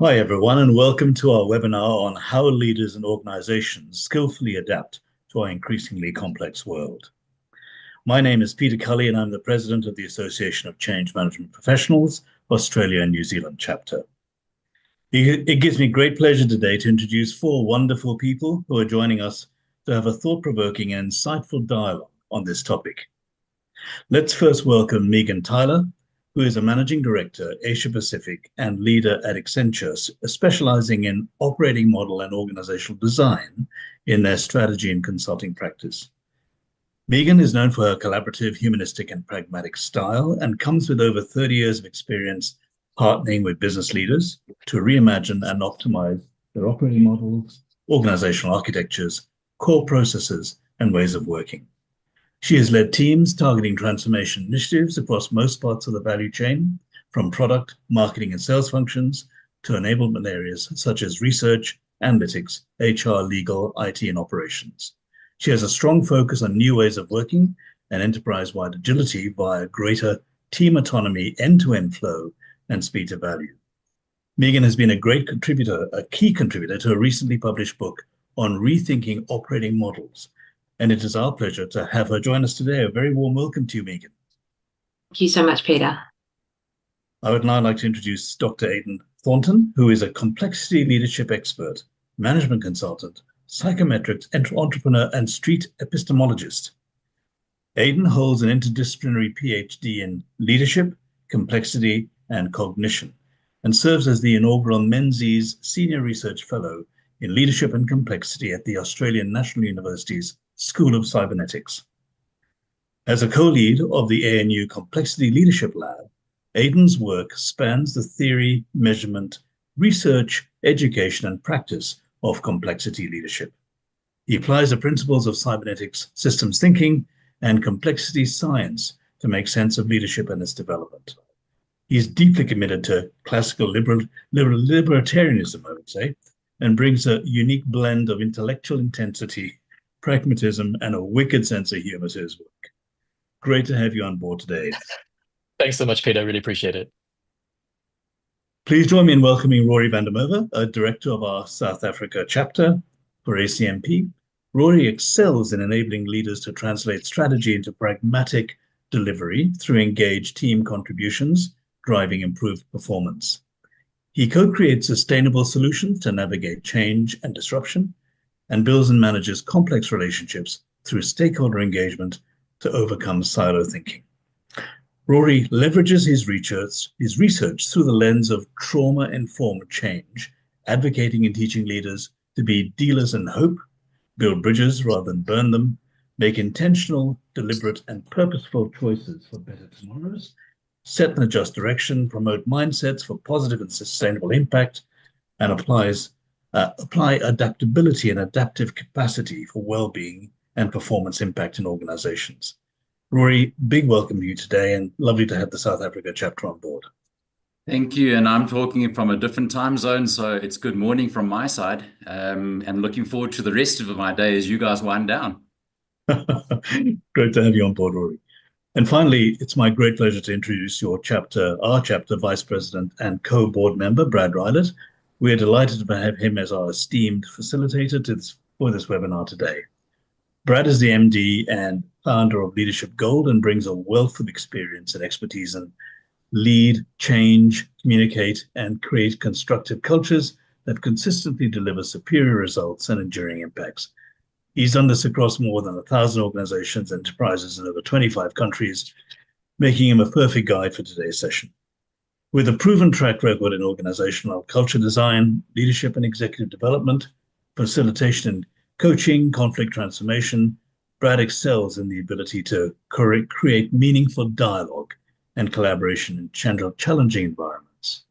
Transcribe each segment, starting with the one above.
Hi, everyone, and welcome to our webinar on how leaders and organizations skillfully adapt to our increasingly complex world. My name is Peter Cully, and I'm the president of the Association of Change Management Professionals, Australia and New Zealand chapter. It gives me great pleasure today to introduce four wonderful people who are joining us to have a thought-provoking and insightful dialogue on this topic. Let's first welcome Megan Tyler, who is a managing director, Asia Pacific, and leader at Accenture, specializing in operating model and organizational design in their strategy and consulting practice. Megan is known for her collaborative, humanistic, and pragmatic style and comes with over 30 years of experience partnering with business leaders to reimagine and optimize their operating models, organizational architectures, core processes, and ways of working. She has led teams targeting transformation initiatives across most parts of the value chain, from product, marketing, and sales functions to enablement areas such as research, analytics, HR, legal, IT, and operations. She has a strong focus on new ways of working and enterprise-wide agility via greater team autonomy, end-to-end flow, and speed to value. Megan has been a key contributor to a recently published book on rethinking operating models. And it is our pleasure to have her join us today. A very warm welcome to you, Megan. Thank you so much, Peter. I would now like to introduce Dr. Aidan Thornton, who is a complexity leadership expert, management consultant, psychometrics entrepreneur, and street epistemologist. Aidan holds an interdisciplinary PhD in leadership, complexity, and cognition, and serves as the inaugural Menzies Senior Research Fellow in Leadership and Complexity at the Australian National University's School of Cybernetics. As a co-lead of the ANU Complexity Leadership Lab, Aidan's work spans the theory, measurement, research, education, and practice of complexity leadership. He applies the principles of cybernetics, systems thinking, and complexity science to make sense of leadership and its development. He's deeply committed to classical libertarianism, I would say, and brings a unique blend of intellectual intensity, pragmatism, and a wicked sense of humor to his work. Great to have you on board today. Thanks so much, Peter. I really appreciate it. Please join me in welcoming Rory van der Merwe, a director of our South Africa chapter for ACMP. Rory excels in enabling leaders to translate strategy into pragmatic delivery through engaged team contributions, driving improved performance. He co-creates sustainable solutions to navigate change and disruption, and builds and manages complex relationships through stakeholder engagement to overcome silo thinking. Rory leverages his research through the lens of trauma-informed change, advocating and teaching leaders to be dealers in hope, build bridges rather than burn them, make intentional, deliberate, and purposeful choices for better tomorrows, set and adjust direction, promote mindsets for positive and sustainable impact, and apply adaptability and adaptive capacity for well-being and performance impact in organizations. Rory, big welcome to you today, and lovely to have the South Africa chapter on board. Thank you, and I'm talking from a different time zone, so it's good morning from my side, and looking forward to the rest of my day as you guys wind down. Great to have you on board, Rory. And finally, it's my great pleasure to introduce our chapter vice president and co-board member, Brad Rylett. We're delighted to have him as our esteemed facilitator for this webinar today. Brad is the MD and founder of Leadership Gold and brings a wealth of experience and expertise in lead, change, communicate, and create constructive cultures that consistently deliver superior results and enduring impacts. He's done this across more than 1,000 organizations and enterprises in over 25 countries, making him a perfect guide for today's session. With a proven track record in organizational culture design, leadership and executive development, facilitation and coaching, conflict transformation, Brad excels in the ability to create meaningful dialogue and collaboration in challenging environments.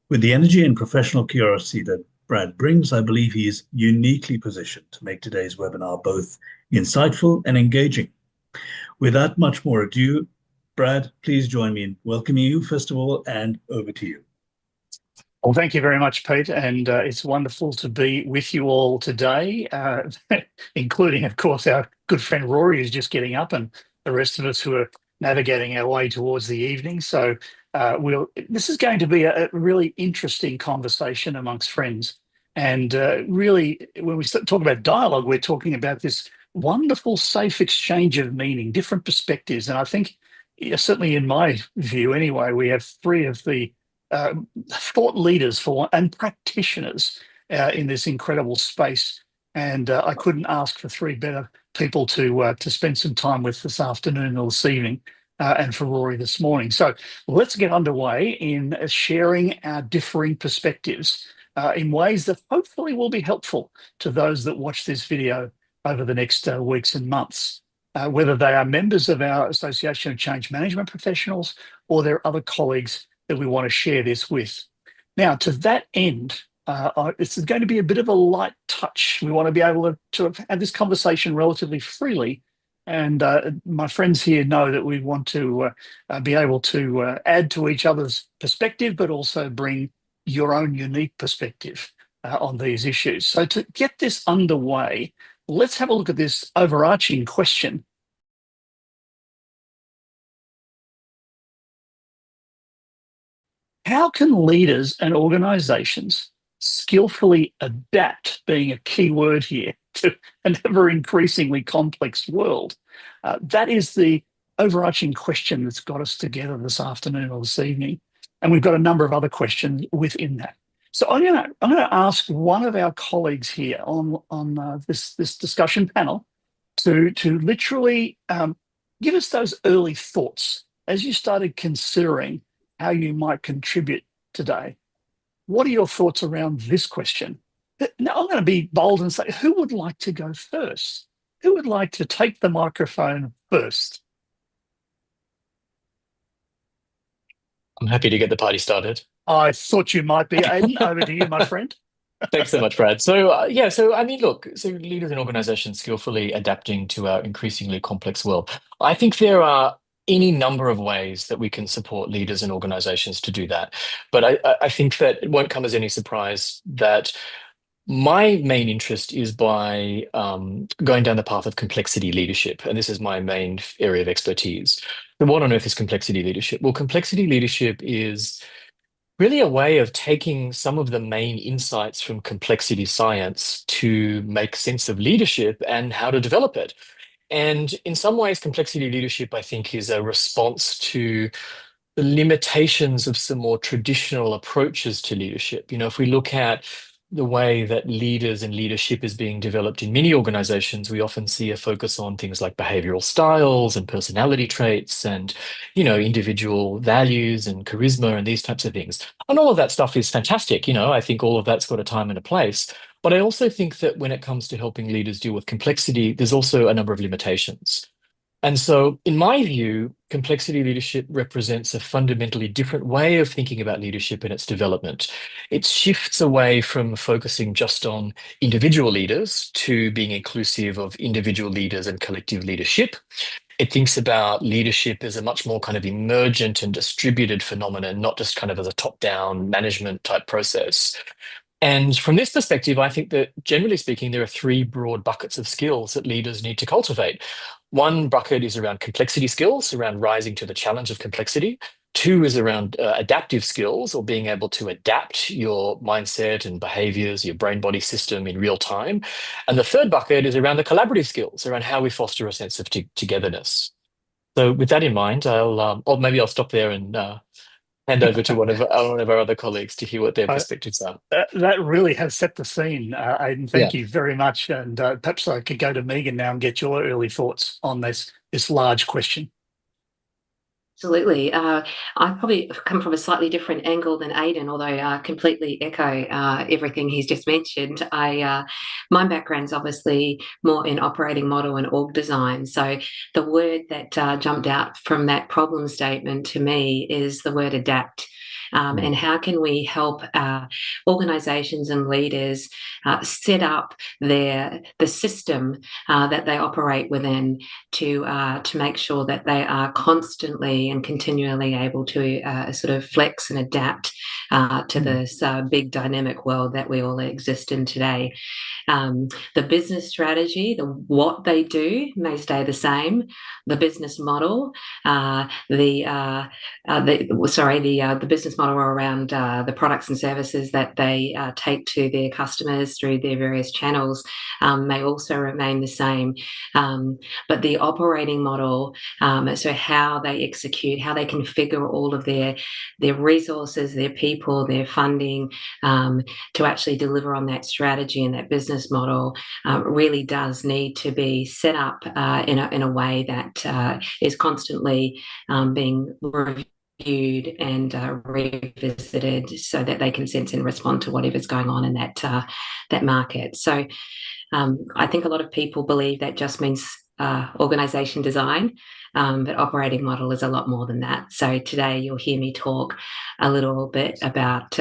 With the energy and professional curiosity that Brad brings, I believe he is uniquely positioned to make today's webinar both insightful and engaging. Without much more ado, Brad, please join me in welcoming you, first of all, and over to you. Well, thank you very much, Pete, and it's wonderful to be with you all today, including, of course, our good friend Rory, who's just getting up, and the rest of us who are navigating our way towards the evening. So This is going to be a really interesting conversation amongst friends. And really, when we talk about dialogue, we're talking about this wonderful, safe exchange of meaning, different perspectives. And I think, certainly in my view anyway, we have three of the thought leaders and practitioners in this incredible space. And I couldn't ask for three better people to spend some time with this afternoon or this evening, and for Rory this morning. So let's get underway in sharing our differing perspectives in ways that hopefully will be helpful to those that watch this video over the next weeks and months, whether they are members of our Association of Change Management Professionals or there are other colleagues that we want to share this with. Now, to that end, it's going to be a bit of a light touch. We want to be able to have this conversation relatively freely. And my friends here know that we want to be able to add to each other's perspective, but also bring your own unique perspective on these issues. So to get this underway, let's have a look at this overarching question. How can leaders and organizations skillfully adapt, being a key word here, to an ever increasingly complex world? That is the overarching question that's got us together this afternoon or this evening. And we've got a number of other questions within that. So I'm going to ask one of our colleagues here on this discussion panel to literally give us those early thoughts as you started considering how you might contribute today. What are your thoughts around this question? Now, I'm going to be bold and say, who would like to go first? Who would like to take the microphone first? I'm happy to get the party started. I thought you might be. Aidan, over to you, my friend. Thanks so much, Brad. So I mean, look, so leaders and organizations skillfully adapting to our increasingly complex world. I think there are any number of ways that we can support leaders and organizations to do that. But I think that it won't come as any surprise that my main interest is by going down the path of complexity leadership. And this is my main area of expertise. So what on earth is complexity leadership? Well, complexity leadership is really a way of taking some of the main insights from complexity science to make sense of leadership and how to develop it. And in some ways, complexity leadership, I think, is a response to the limitations of some more traditional approaches to leadership. You know, if we look at the way that leaders and leadership is being developed in many organizations, we often see a focus on things like behavioral styles and personality traits and, you know, individual values and charisma and these types of things. And all of that stuff is fantastic. You know, I think all of that's got a time and a place. But I also think that when it comes to helping leaders deal with complexity, there's also a number of limitations. And so, in my view, complexity leadership represents a fundamentally different way of thinking about leadership and its development. It shifts away from focusing just on individual leaders to being inclusive of individual leaders and collective leadership. It thinks about leadership as a much more kind of emergent and distributed phenomenon, not just kind of as a top-down management type process. And from this perspective, I think that generally speaking, there are three broad buckets of skills that leaders need to cultivate. One bucket is around complexity skills, around rising to the challenge of complexity. Two is around adaptive skills, or being able to adapt your mindset and behaviors, your brain-body system in real time. And the third bucket is around the collaborative skills, around how we foster a sense of togetherness. So with that in mind, maybe I'll stop there and hand over to one of our other colleagues to hear what their perspectives are. That really has set the scene, Aidan. Thank you very much. And perhaps I could go to Megan now and get your early thoughts on this large question. Absolutely. I probably come from a slightly different angle than Aidan, although I completely echo everything he's just mentioned. My background's obviously more in operating model and org design. So the word that jumped out from that problem statement to me is the word adapt. And how can we help organisations and leaders set up the system that they operate within to make sure that they are constantly and continually able to sort of flex and adapt to this big dynamic world that we all exist in today. The business strategy, what they do may stay the same. The business model, the business model around the products and services that they take to their customers through their various channels may also remain the same. But the operating model, so how they execute, how they configure all of their resources, their people, their funding to actually deliver on that strategy and that business model really does need to be set up in a way that is constantly being reviewed and revisited so that they can sense and respond to whatever's going on in that market. So I think a lot of people believe that just means organisation design, but operating model is a lot more than that. So today you'll hear me talk a little bit about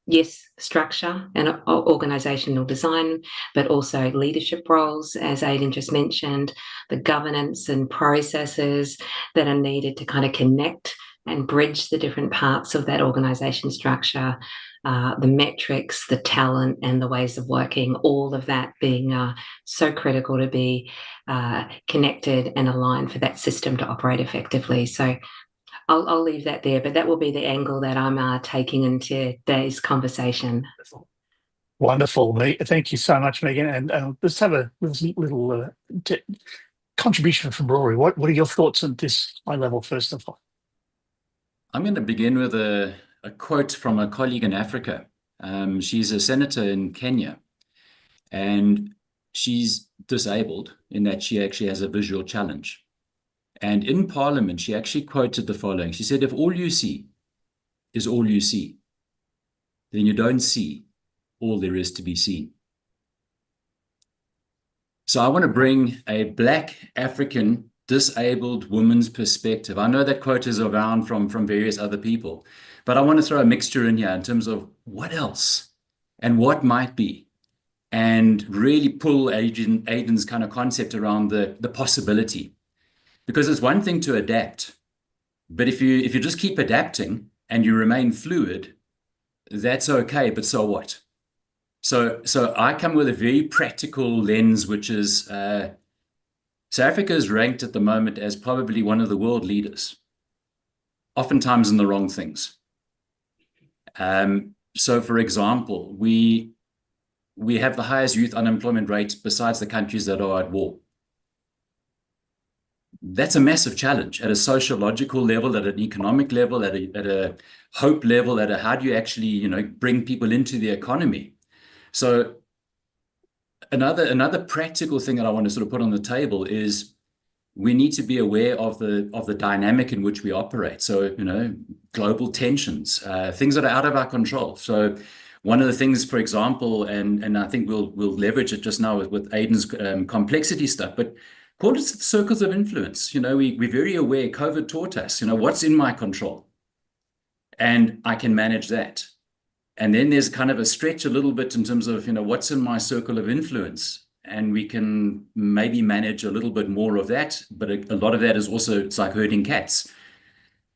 yes, structure and organisational design, but also leadership roles, as Aidan just mentioned, the governance and processes that are needed to kind of connect and bridge the different parts of that organisation structure, the metrics, the talent, and the ways of working, all of that being so critical to be connected and aligned for that system to operate effectively. So I'll leave that there, but that will be the angle that I'm taking into today's conversation. Wonderful. Thank you so much, Megan. And let's have a little contribution from Rory. What are your thoughts on this high level, first of all? I'm going to begin with a quote from a colleague in Africa. She's a senator in Kenya, and she's disabled in that she actually has a visual challenge. And in Parliament, she actually quoted the following. She said, if all you see is all you see, then you don't see all there is to be seen. So I want to bring a Black African disabled woman's perspective. I know that quote is around from various other people, but I want to throw a mixture in here in terms of what else and what might be, and really pull Aidan's kind of concept around the possibility. Because it's one thing to adapt, but if you just keep adapting and you remain fluid, that's okay, but so what? So I come with a very practical lens, which is South Africa is ranked at the moment as probably one of the world leaders, oftentimes in the wrong things. So for example, we have the highest youth unemployment rate besides the countries that are at war. That's a massive challenge at a sociological level, at an economic level, at a hope level, at a how do you actually, bring people into the economy. So another practical thing that I want to sort of put on the table is we need to be aware of the dynamic in which we operate. So, global tensions, things that are out of our control. So one of the things, for example, and I think we'll leverage it just now with Aidan's complexity stuff, but call it circles of influence. We're very aware, COVID taught us, what's in my control, and I can manage that. And then there's kind of a stretch a little bit in terms of, what's in my circle of influence, and we can maybe manage a little bit more of that. But a lot of that is also, it's like herding cats.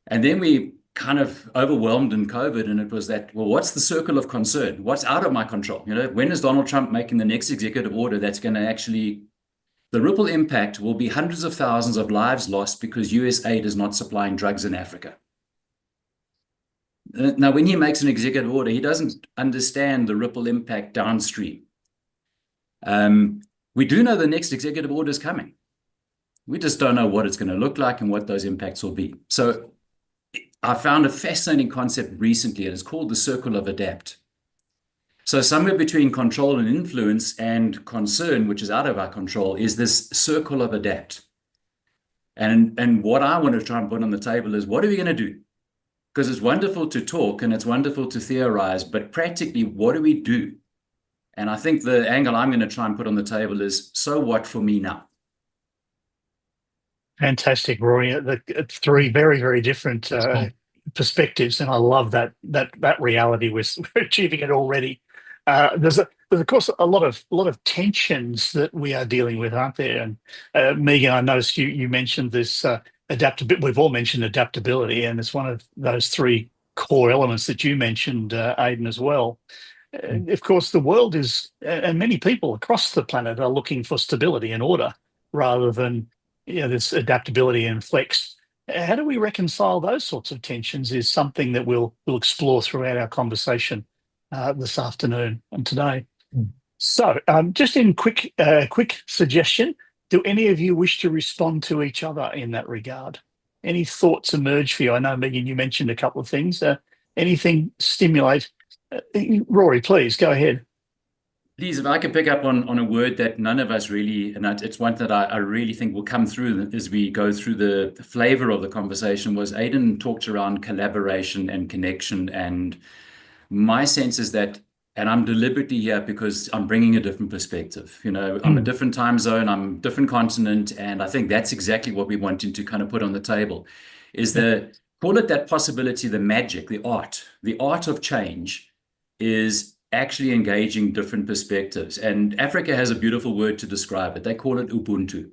And then we kind of overwhelmed in COVID, and it was that, well, what's the circle of concern? What's out of my control? When is Donald Trump making the next executive order that's going to actually, the ripple impact will be hundreds of thousands of lives lost because US aid is not supplying drugs in Africa. Now, when he makes an executive order, he doesn't understand the ripple impact downstream. We do know the next executive order is coming. We just don't know what it's going to look like and what those impacts will be. So I found a fascinating concept recently, and it's called the circle of adapt. So somewhere between control and influence and concern, which is out of our control, is this circle of adapt. And what I want to try and put on the table is, what are we going to do? Because it's wonderful to talk and it's wonderful to theorize, but practically, what do we do? And I think the angle I'm going to try and put on the table is, so what for me now? Fantastic, Rory. Three very, very different perspectives, and I love that reality. We're achieving it already. There's of course a lot of tensions that we are dealing with, aren't there? And Megan, I noticed you mentioned this adaptability. We've all mentioned adaptability, and it's one of those three core elements that you mentioned, Aidan, as well. Of course, the world is, and many people across the planet are looking for stability and order rather than this adaptability and flex. How do we reconcile those sorts of tensions is something that we'll explore throughout our conversation this afternoon and today. So just in quick suggestion, do any of you wish to respond to each other in that regard? Any thoughts emerge for you? I know, Megan, you mentioned a couple of things. Anything stimulate? Rory, please go ahead. Please, if I could pick up on a word that none of us really, and it's one that I really think will come through as we go through the flavor of the conversation, was Aidan talked around collaboration and connection. And my sense is that, and I'm deliberately here because I'm bringing a different perspective. I'm a different time zone, I'm a different continent, and I think that's exactly what we wanted to kind of put on the table, is call it that possibility, the magic, the art of change is actually engaging different perspectives. And Africa has a beautiful word to describe it. They call it Ubuntu.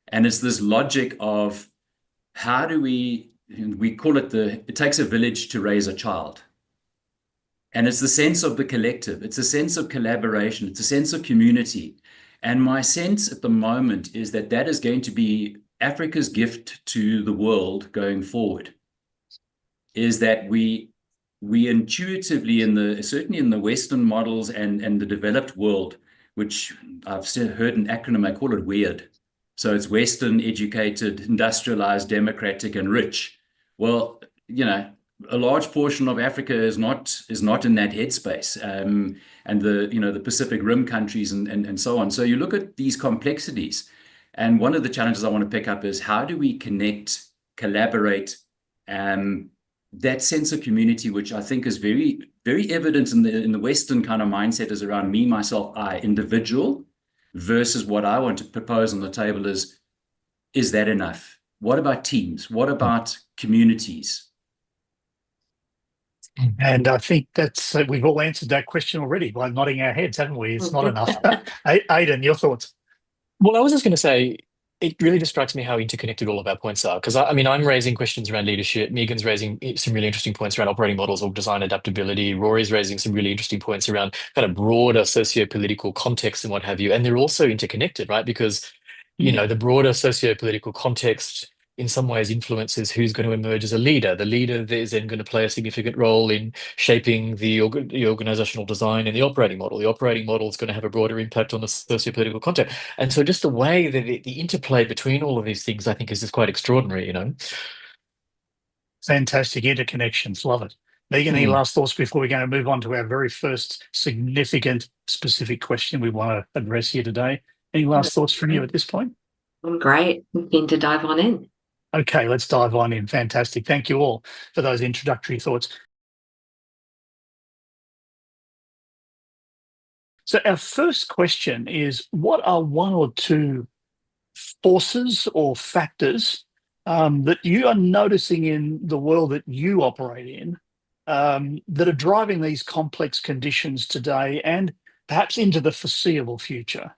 And it's this logic of how do we call it it takes a village to raise a child. And it's the sense of the collective. It's a sense of collaboration. It's a sense of community. And my sense at the moment is that that is going to be Africa's gift to the world going forward, is that we intuitively, certainly in the Western models and the developed world, which I've heard an acronym, I call it WEIRD. So it's Western, educated, industrialized, democratic, and rich. Well, a large portion of Africa is not in that headspace, and the Pacific Rim countries and so on. So you look at these complexities, and one of the challenges I want to pick up is how do we connect, collaborate, that sense of community, which I think is very, very evident in the Western kind of mindset, is around me, myself, I, individual, versus what I want to propose on the table is that enough? What about teams? What about communities? And I think that's we've all answered that question already by nodding our heads, haven't we? It's not enough. Aidan, your thoughts? Well, I was just going to say, it really just strikes me how interconnected all of our points are. Because I'm raising questions around leadership. Megan's raising some really interesting points around operating models or design adaptability. Rory's raising some really interesting points around kind of broader socio-political context and what have you. And they're also interconnected, right? Because, the broader socio-political context in some ways influences who's going to emerge as a leader. The leader is then going to play a significant role in shaping the organizational design and the operating model. The operating model is going to have a broader impact on the socio-political context. And so just the way that the interplay between all of these things, I think, is just quite extraordinary, Fantastic interconnections. Love it. Megan, any last thoughts before we're going to move on to our very first significant specific question we want to address here today? Any last thoughts from you at this point? I'm great. I'm keen to dive on in. Okay, let's dive on in. Fantastic. Thank you all for those introductory thoughts. So our first question is, what are one or two forces or factors that you are noticing in the world that you operate in that are driving these complex conditions today and perhaps into the foreseeable future?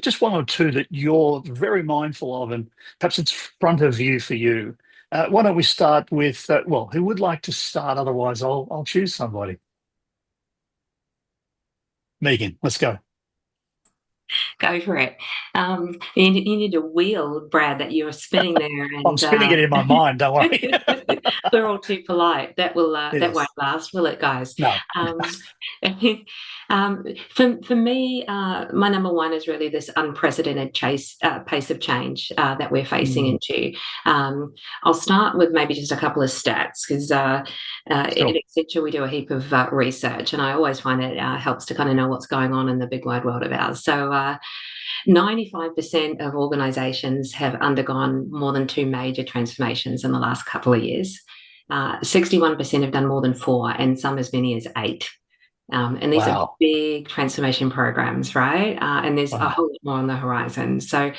Just one or two that you're very mindful of, and perhaps it's front of view for you. Why don't we start with, who would like to start? Otherwise, I'll choose somebody. Megan, let's go. Go for it. You need to wheel, Brad, that you're spinning there. And, I'm spinning it in my mind, don't worry. We're all too polite. That won't last, will it, guys? No. For me, my number one is really this unprecedented pace of change that we're facing into. I'll start with maybe just a couple of stats, because at Accenture we do a heap of research, and I always find it helps to kind of know what's going on in the big wide world of ours. So 95% of organisations have undergone more than 2 major transformations in the last couple of years. 61% have done more than 4, and some as many as 8. And these are big transformation programs, right? And there's a whole lot more on the horizon. So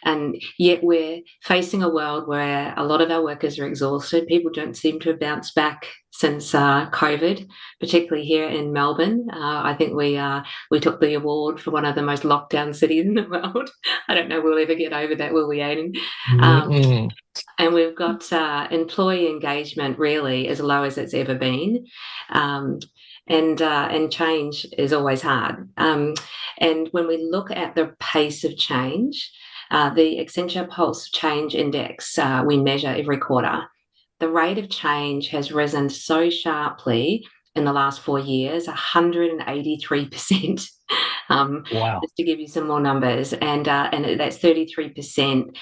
And yet we're facing a world where a lot of our workers are exhausted. People don't seem to have bounced back since COVID, particularly here in Melbourne. I think we took the award for one of the most lockdown cities in the world. I don't know we'll ever get over that, will we, Aidan? And we've got employee engagement really as low as it's ever been. And change is always hard. And when we look at the pace of change, the Accenture Pulse Change Index we measure every quarter. The rate of change has risen so sharply in the last 4 years, 183%. Wow. Just to give you some more numbers, and that's 33%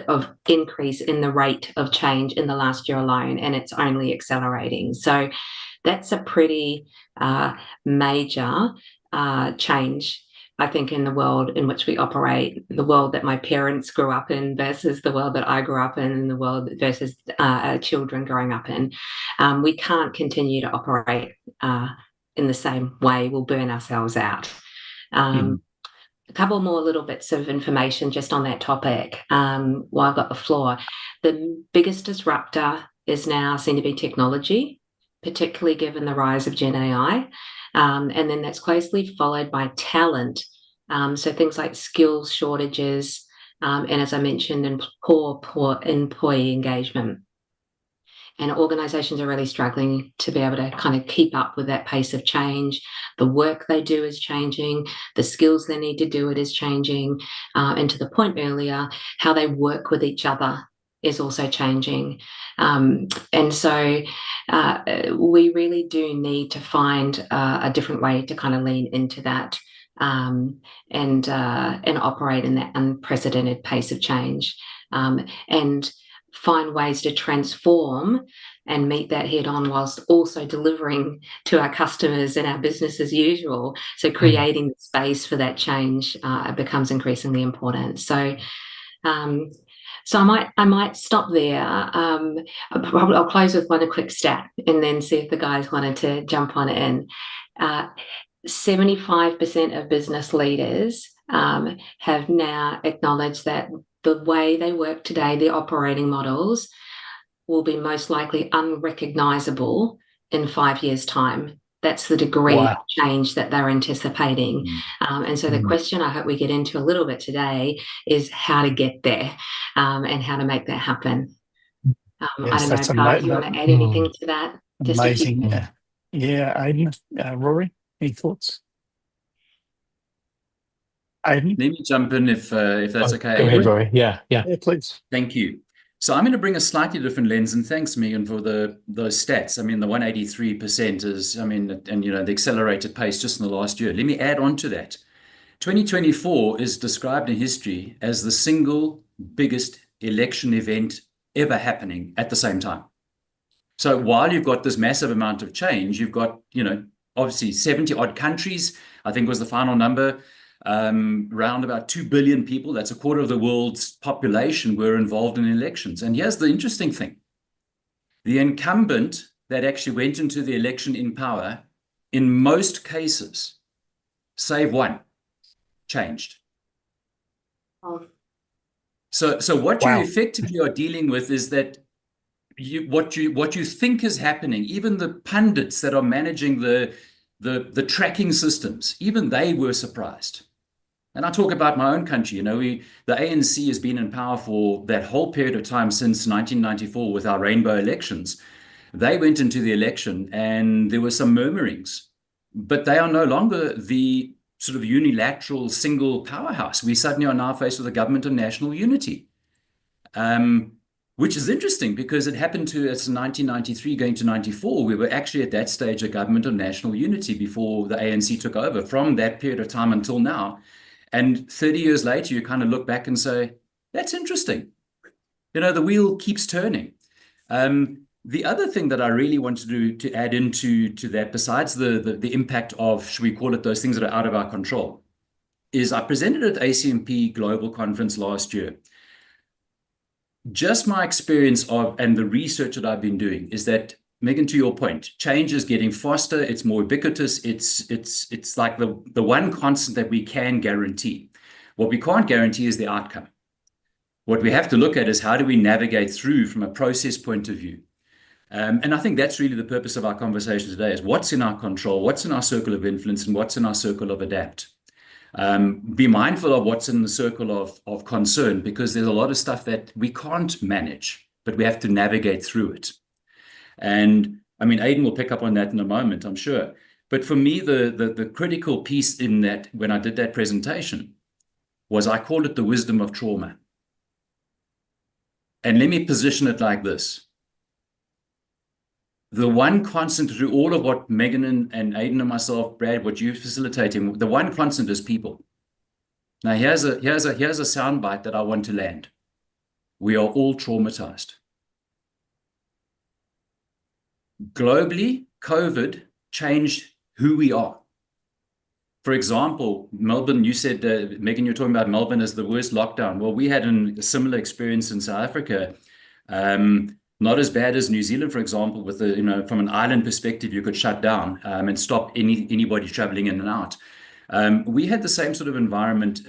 of increase in the rate of change in the last year alone, and it's only accelerating. So that's a pretty major change, I think, in the world in which we operate, the world that my parents grew up in versus the world that I grew up in, and the world versus children growing up in. We can't continue to operate in the same way. We'll burn ourselves out. A couple more little bits of information just on that topic while I've got the floor. The biggest disruptor is now seen to be technology, particularly given the rise of Gen AI. And then that's closely followed by talent. So things like skills shortages, and as I mentioned, poor employee engagement. And organisations are really struggling to be able to kind of keep up with that pace of change. The work they do is changing. The skills they need to do it is changing. And to the point earlier, how they work with each other is also changing. And so we really do need to find a different way to kind of lean into that and operate in that unprecedented pace of change, and find ways to transform and meet that head on whilst also delivering to our customers and our business as usual. So creating space for that change becomes increasingly important. So I might stop there. I'll close with one quick stat and then see if the guys wanted to jump on in. 75% of business leaders have now acknowledged that the way they work today, the operating models, will be most likely unrecognisable in 5 years' time. That's the degree of change that they're anticipating. And so the question I hope we get into a little bit today is how to get there and how to make that happen. Yes, I don't know, Carl, do you want to add anything to that? Amazing. Yeah, Aidan, Rory, any thoughts? Aidan? Let me jump in if that's okay. Go ahead, Rory. Yeah, please. Thank you. So I'm going to bring a slightly different lens, and thanks, Megan, for those stats. I mean, the 183% is, and the accelerated pace just in the last year. Let me add on to that. 2024 is described in history as the single biggest election event ever happening at the same time. So while you've got this massive amount of change, you've got, obviously 70 odd countries, I think was the final number, around about 2 billion people, that's a quarter of the world's population, were involved in elections. And here's the interesting thing. The incumbent that actually went into the election in power, in most cases, save one, changed. So what you effectively are dealing with is that what you think is happening, even the pundits that are managing the tracking systems, even they were surprised. And I talk about my own country. The ANC has been in power for that whole period of time since 1994 with our rainbow elections. They went into the election and there were some murmurings, but they are no longer the sort of unilateral single powerhouse. We suddenly are now faced with a government of national unity, which is interesting because it happened to us in 1993 going to 94. We were actually at that stage a government of national unity before the ANC took over. From that period of time until now, and 30 years later, you kind of look back and say, that's interesting. The wheel keeps turning. The other thing that I really want to add into that, besides the impact of, should we call it, those things that are out of our control, is I presented at ACMP Global Conference last year. Just my experience of, and the research that I've been doing, is that, Megan, to your point, change is getting faster, it's more ubiquitous, it's like the one constant that we can guarantee. What we can't guarantee is the outcome. What we have to look at is how do we navigate through from a process point of view. And I think that's really the purpose of our conversation today, is what's in our control, what's in our circle of influence, and what's in our circle of adapt. Be mindful of what's in the circle of concern, because there's a lot of stuff that we can't manage, but we have to navigate through it. And I mean, Aidan will pick up on that in a moment, I'm sure. But for me, the critical piece in that, when I did that presentation, was I called it the wisdom of trauma. And let me position it like this. The one constant through all of what Megan and Aidan and myself, Brad, what you're facilitating, the one constant is people. Now, here's a soundbite that I want to land. We are all traumatized. Globally, COVID changed who we are. For example, Melbourne, you said, Megan, you're talking about Melbourne as the worst lockdown. Well, we had a similar experience in South Africa. Not as bad as New Zealand, for example, with from an island perspective, you could shut down and stop anybody traveling in and out. We had the same sort of environment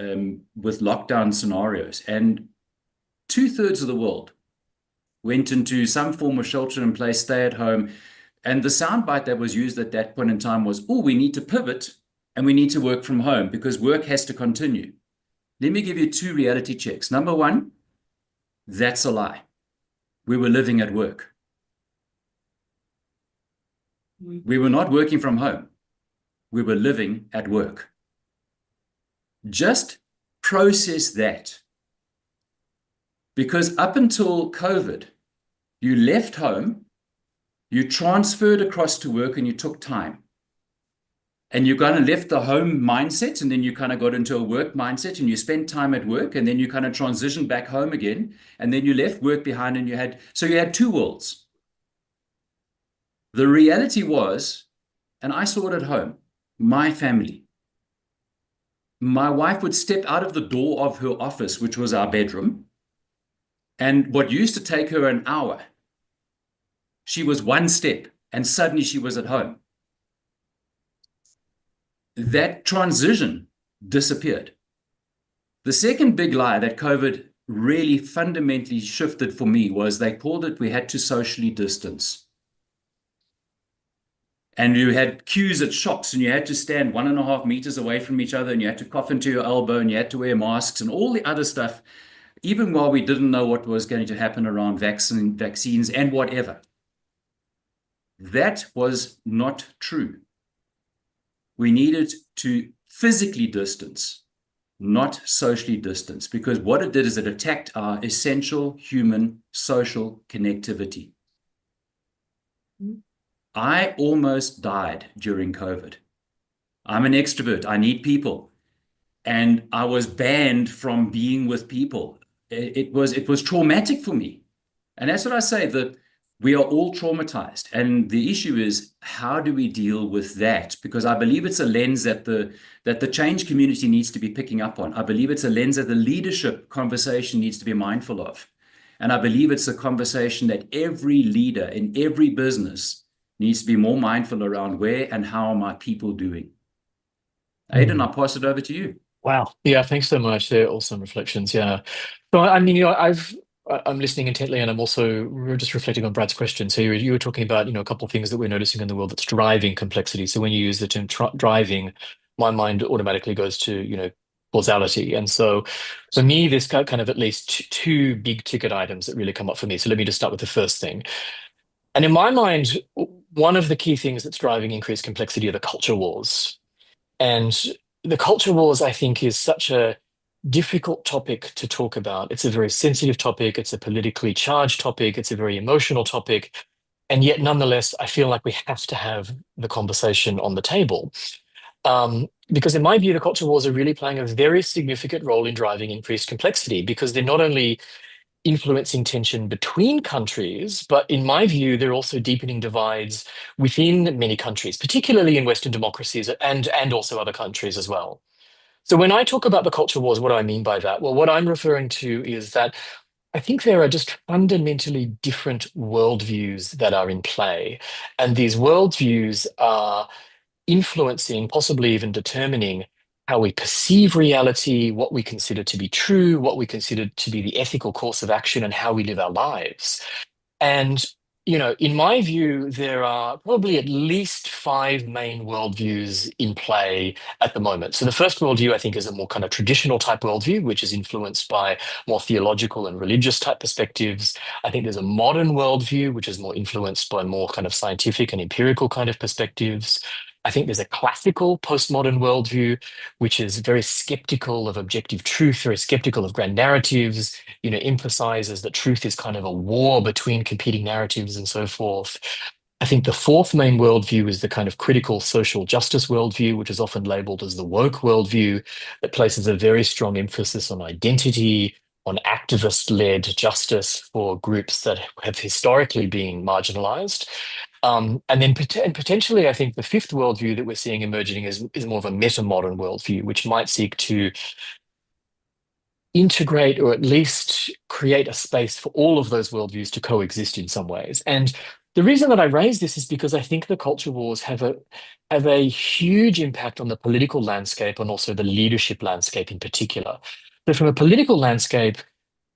with lockdown scenarios, and 2/3 of the world went into some form of shelter in place, stay at home. And the soundbite that was used at that point in time was, oh, we need to pivot and we need to work from home because work has to continue. Let me give you 2 reality checks. Number 1, that's a lie. We were living at work. We were not working from home. We were living at work. Just process that. Because up until COVID, you left home, you transferred across to work, and you took time. And you kind of left the home mindset, and then you kind of got into a work mindset, and you spent time at work, and then you kind of transitioned back home again, and then you left work behind, and you had 2 worlds. The reality was, and I saw it at home, my family. My wife would step out of the door of her office, which was our bedroom, and what used to take her an hour, she was 1 step, and suddenly she was at home. That transition disappeared. The second big lie that COVID really fundamentally shifted for me was they called it, we had to socially distance. And you had queues at shops, and you had to stand 1.5 meters away from each other, and you had to cough into your elbow, and you had to wear masks and all the other stuff, even while we didn't know what was going to happen around vaccines and whatever. That was not true. We needed to physically distance, not socially distance, because what it did is it attacked our essential human social connectivity. I almost died during COVID. I'm an extrovert. I need people. And I was banned from being with people. It was traumatic for me. And that's what I say, that we are all traumatized. And the issue is, how do we deal with that? Because I believe it's a lens that the change community needs to be picking up on. I believe it's a lens that the leadership conversation needs to be mindful of. And I believe it's a conversation that every leader in every business needs to be more mindful around. Where and how are my people doing? Aidan, I'll pass it over to you. Wow. Yeah, thanks so much. They're awesome reflections. Yeah. So, I mean, I'm listening intently, and I'm also just reflecting on Brad's question. So you were talking about, a couple of things that we're noticing in the world that's driving complexity. So when you use the term driving, my mind automatically goes to, causality. And so for me, there's kind of at least 2 big ticket items that really come up for me. So let me just start with the first thing. And in my mind, one of the key things that's driving increased complexity are the culture wars. And the culture wars, I think, is such a difficult topic to talk about. It's a very sensitive topic. It's a politically charged topic. It's a very emotional topic. And yet, nonetheless, I feel like we have to have the conversation on the table. Because in my view, the culture wars are really playing a very significant role in driving increased complexity, because they're not only influencing tension between countries, but in my view, they're also deepening divides within many countries, particularly in Western democracies and also other countries as well. So when I talk about the culture wars, what do I mean by that? Well, what I'm referring to is that I think there are just fundamentally different worldviews that are in play. And these worldviews are influencing, possibly even determining, how we perceive reality, what we consider to be true, what we consider to be the ethical course of action, and how we live our lives. And, in my view, there are probably at least 5 main worldviews in play at the moment. So the first worldview, I think, is a more kind of traditional type worldview, which is influenced by more theological and religious type perspectives. I think there's a modern worldview, which is more influenced by more kind of scientific and empirical kind of perspectives. I think there's a classical postmodern worldview, which is very skeptical of objective truth, very skeptical of grand narratives, emphasizes that truth is kind of a war between competing narratives and so forth. I think the fourth main worldview is the kind of critical social justice worldview, which is often labeled as the woke worldview, that places a very strong emphasis on identity, on activist-led justice for groups that have historically been marginalized. And then potentially, I think the fifth worldview that we're seeing emerging is more of a meta-modern worldview, which might seek to integrate or at least create a space for all of those worldviews to coexist in some ways. And the reason that I raise this is because I think the culture wars have a huge impact on the political landscape and also the leadership landscape in particular. So from a political landscape,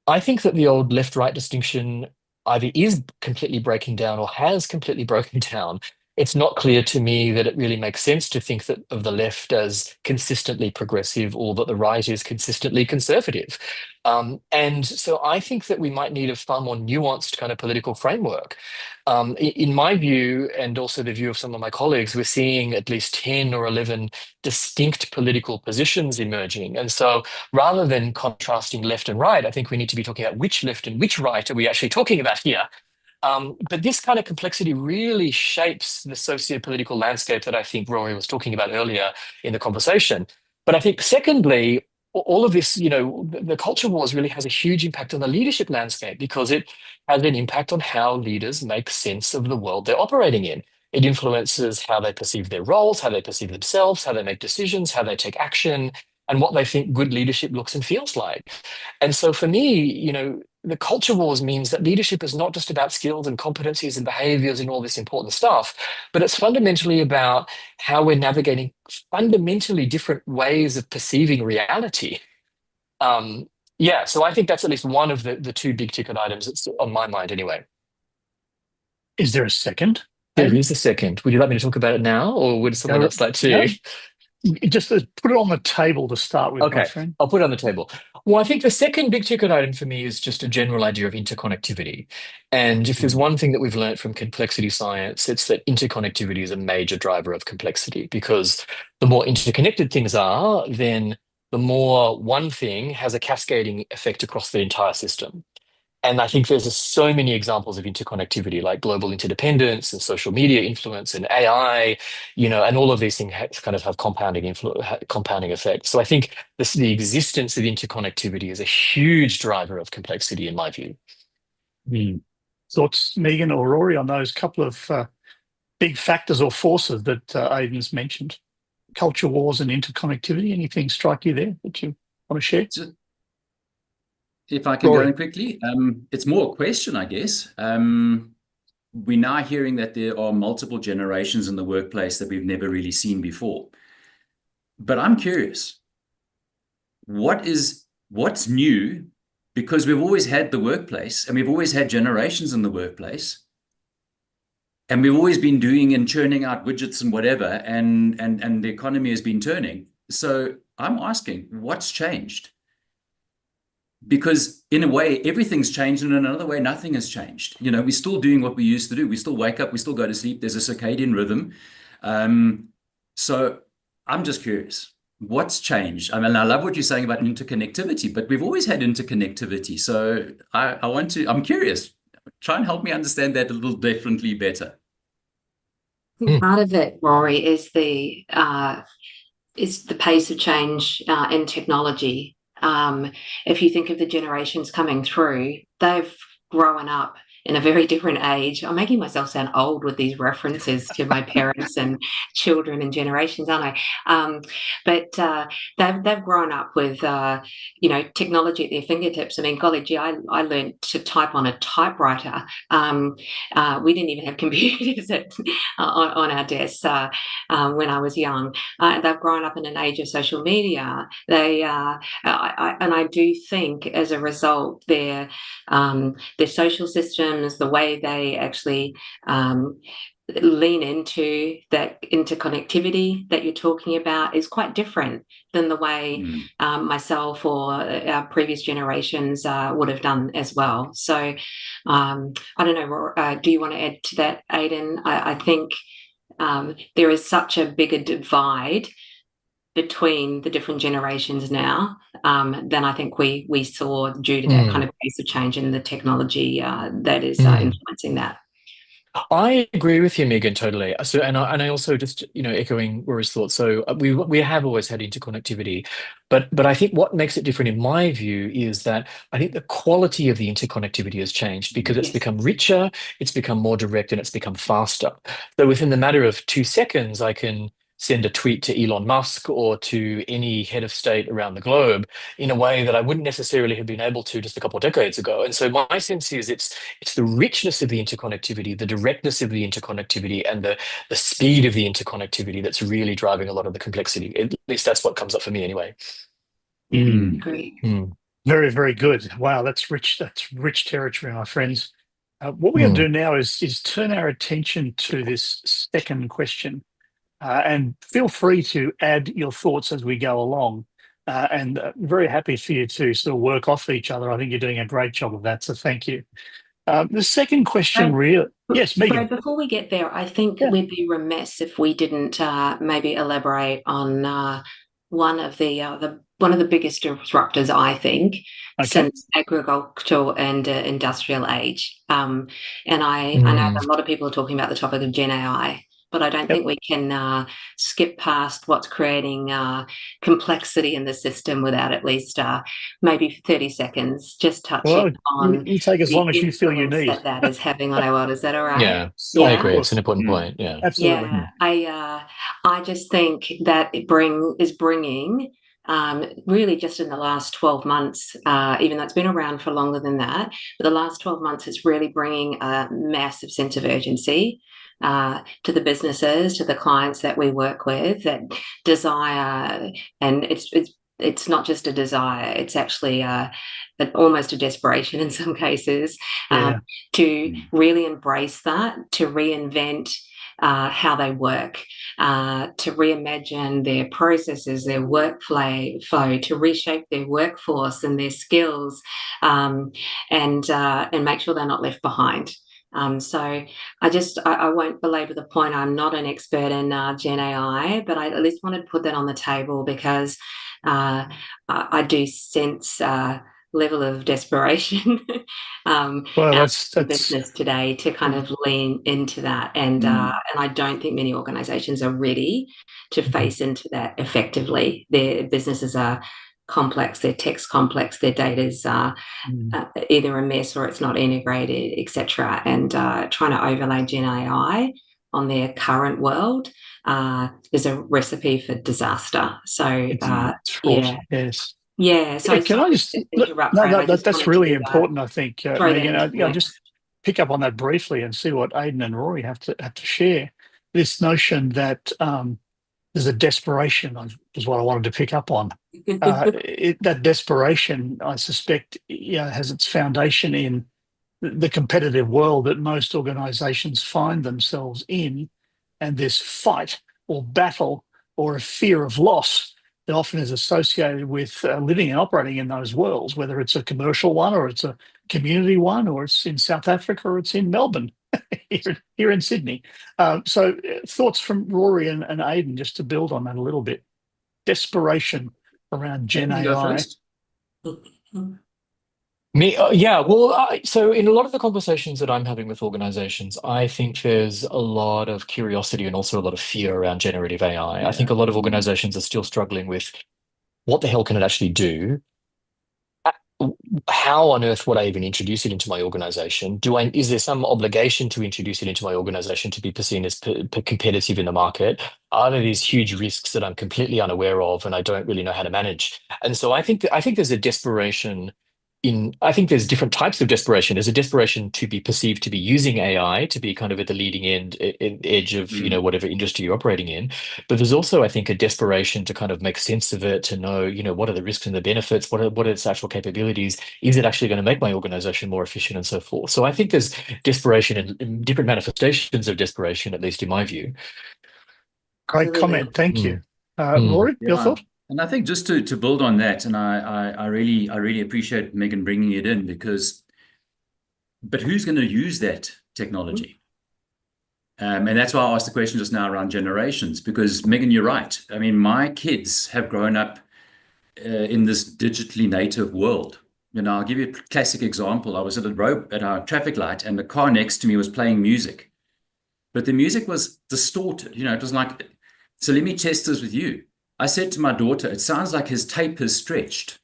I think that the old left-right distinction either is completely breaking down or has completely broken down. It's not clear to me that it really makes sense to think that of the left as consistently progressive or that the right is consistently conservative. And so I think that we might need a far more nuanced kind of political framework. In my view, and also the view of some of my colleagues, we're seeing at least 10 or 11 distinct political positions emerging. And so rather than contrasting left and right, I think we need to be talking about which left and which right are we actually talking about here. But this kind of complexity really shapes the socio-political landscape that I think Rory was talking about earlier in the conversation. But I think secondly, all of this, the culture wars really has a huge impact on the leadership landscape because it has an impact on how leaders make sense of the world they're operating in. It influences how they perceive their roles, how they perceive themselves, how they make decisions, how they take action, and what they think good leadership looks and feels like. And so for me, the culture wars means that leadership is not just about skills and competencies and behaviors and all this important stuff, but it's fundamentally about how we're navigating fundamentally different ways of perceiving reality. So I think that's at least one of the 2 big ticket items that's on my mind anyway. Is there a second? There is a second. Would you like me to talk about it now, or would someone else like to? No. Just put it on the table to start with, my friend. I'll put it on the table. Well, I think the second big ticket item for me is just a general idea of interconnectivity. And if there's one thing that we've learned from complexity science, it's that interconnectivity is a major driver of complexity, because the more interconnected things are, then the more one thing has a cascading effect across the entire system. And I think there's so many examples of interconnectivity, like global interdependence and social media influence and AI, and all of these things kind of have compounding effects. So I think the existence of interconnectivity is a huge driver of complexity, in my view. Thoughts, Megan or Rory, on those couple of big factors or forces that Aidan's mentioned? Culture wars and interconnectivity. Anything strike you there that you want to share? If I can go in quickly, it's more a question, I guess. We're now hearing that there are multiple generations in the workplace that we've never really seen before. But I'm curious, what's new? Because we've always had the workplace and we've always had generations in the workplace. And we've always been doing and churning out widgets and whatever, and the economy has been turning. So I'm asking, what's changed? Because in a way, everything's changed, and in another way, nothing has changed. We're still doing what we used to do. We still wake up, we still go to sleep. There's a circadian rhythm. So I'm just curious, what's changed? I mean, I love what you're saying about interconnectivity, but we've always had interconnectivity. So I'm curious. Try and help me understand that a little differently better. Part of it, Rory, is the pace of change in technology. If you think of the generations coming through, they've grown up in a very different age. I'm making myself sound old with these references to my parents and children and generations, aren't I? But they've grown up with technology at their fingertips. I mean, golly gee, I learned to type on a typewriter. We didn't even have computers on our desks when I was young. They've grown up in an age of social media. I do think as a result, their social systems, the way they actually lean into that interconnectivity that you're talking about is quite different than the way myself or our previous generations would have done as well. So I don't know, do you want to add to that, Aidan? I think there is such a bigger divide between the different generations now than I think we saw due to that kind of pace of change in the technology that is influencing that. I agree with you, Megan, totally. So, and I also just, echoing Rory's thoughts. So we have always had interconnectivity, but I think what makes it different in my view is that I think the quality of the interconnectivity has changed because it's become richer, it's become more direct, and it's become faster. So within the matter of 2 seconds, I can send a tweet to Elon Musk or to any head of state around the globe in a way that I wouldn't necessarily have been able to just a couple of decades ago. And so my sense is it's the richness of the interconnectivity, the directness of the interconnectivity, and the speed of the interconnectivity that's really driving a lot of the complexity. At least that's what comes up for me anyway. Great. Very, very good. Wow, that's rich. That's rich territory, my friends. What we're going to do now is turn our attention to this second question. And feel free to add your thoughts as we go along. And very happy for you to sort of work off each other. I think you're doing a great job of that. So thank you. The second question, yes, Megan. Brad, before we get there, I think we'd be remiss if we didn't maybe elaborate on one of the biggest disruptors, I think, since agricultural and industrial age. And I know that a lot of people are talking about the topic of Gen AI. But I don't think we can skip past what's creating complexity in the system without at least maybe 30 seconds just touching on you take as long as you feel you need. that is having on our world. Is that all right? Yeah, I agree. It's an important point. Yeah, absolutely. Yeah, I just think that it is bringing really just in the last 12 months, even though it's been around for longer than that, but the last 12 months it's really bringing a massive sense of urgency to the businesses, to the clients that we work with that desire, and it's not just a desire, it's actually almost a desperation in some cases to really embrace that, to reinvent how they work, to reimagine their processes, their workflow, to reshape their workforce and their skills, and make sure they're not left behind. So I won't belabor the point. I'm not an expert in Gen AI, but I at least wanted to put that on the table because I do sense level of desperation that's business today to kind of lean into that, and I don't think many organizations are ready to face into that effectively. Their businesses are complex, their tech's complex, their data's either a mess or it's not integrated, etc. And trying to overlay Gen AI on their current world is a recipe for disaster. So So can I just interrupt? No, that's really important. I think, Megan. I'll just pick up on that briefly and see what Aidan and Rory have to share. This notion that there's a desperation is what I wanted to pick up on. That desperation, I suspect, has its foundation in the competitive world that most organisations find themselves in, and this fight or battle or a fear of loss that often is associated with living and operating in those worlds, whether it's a commercial one or it's a community one or it's in South Africa or it's in Melbourne, here in Sydney. So thoughts from Rory and Aidan, just to build on that a little bit. Desperation around Gen AI. Go first. Me, so in a lot of the conversations that I'm having with organizations, I think there's a lot of curiosity and also a lot of fear around generative AI. I think a lot of organizations are still struggling with what the hell can it actually do? how on earth would I even introduce it into my organization? Is there some obligation to introduce it into my organization to be seen as competitive in the market? Are there these huge risks that I'm completely unaware of and I don't really know how to manage? And so I think there's a desperation I think there's different types of desperation. There's a desperation to be perceived to be using AI to be kind of at the leading edge of, whatever industry you're operating in. But there's also, I think, a desperation to kind of make sense of it, to know, what are the risks and the benefits, what are its actual capabilities? Is it actually going to make my organization more efficient and so forth? So I think there's desperation and different manifestations of desperation, at least in my view. Great comment. Thank you. Rory, your thought? And I think just to build on that, and I really appreciate Megan bringing it in, but who's going to use that technology? And that's why I asked the question just now around generations, because Megan, you're right. I mean, my kids have grown up in this digitally native world. I'll give you a classic example. I was at a traffic light, and the car next to me was playing music, but the music was distorted. It was like, so let me test this with you. I said to my daughter, it sounds like his tape has stretched.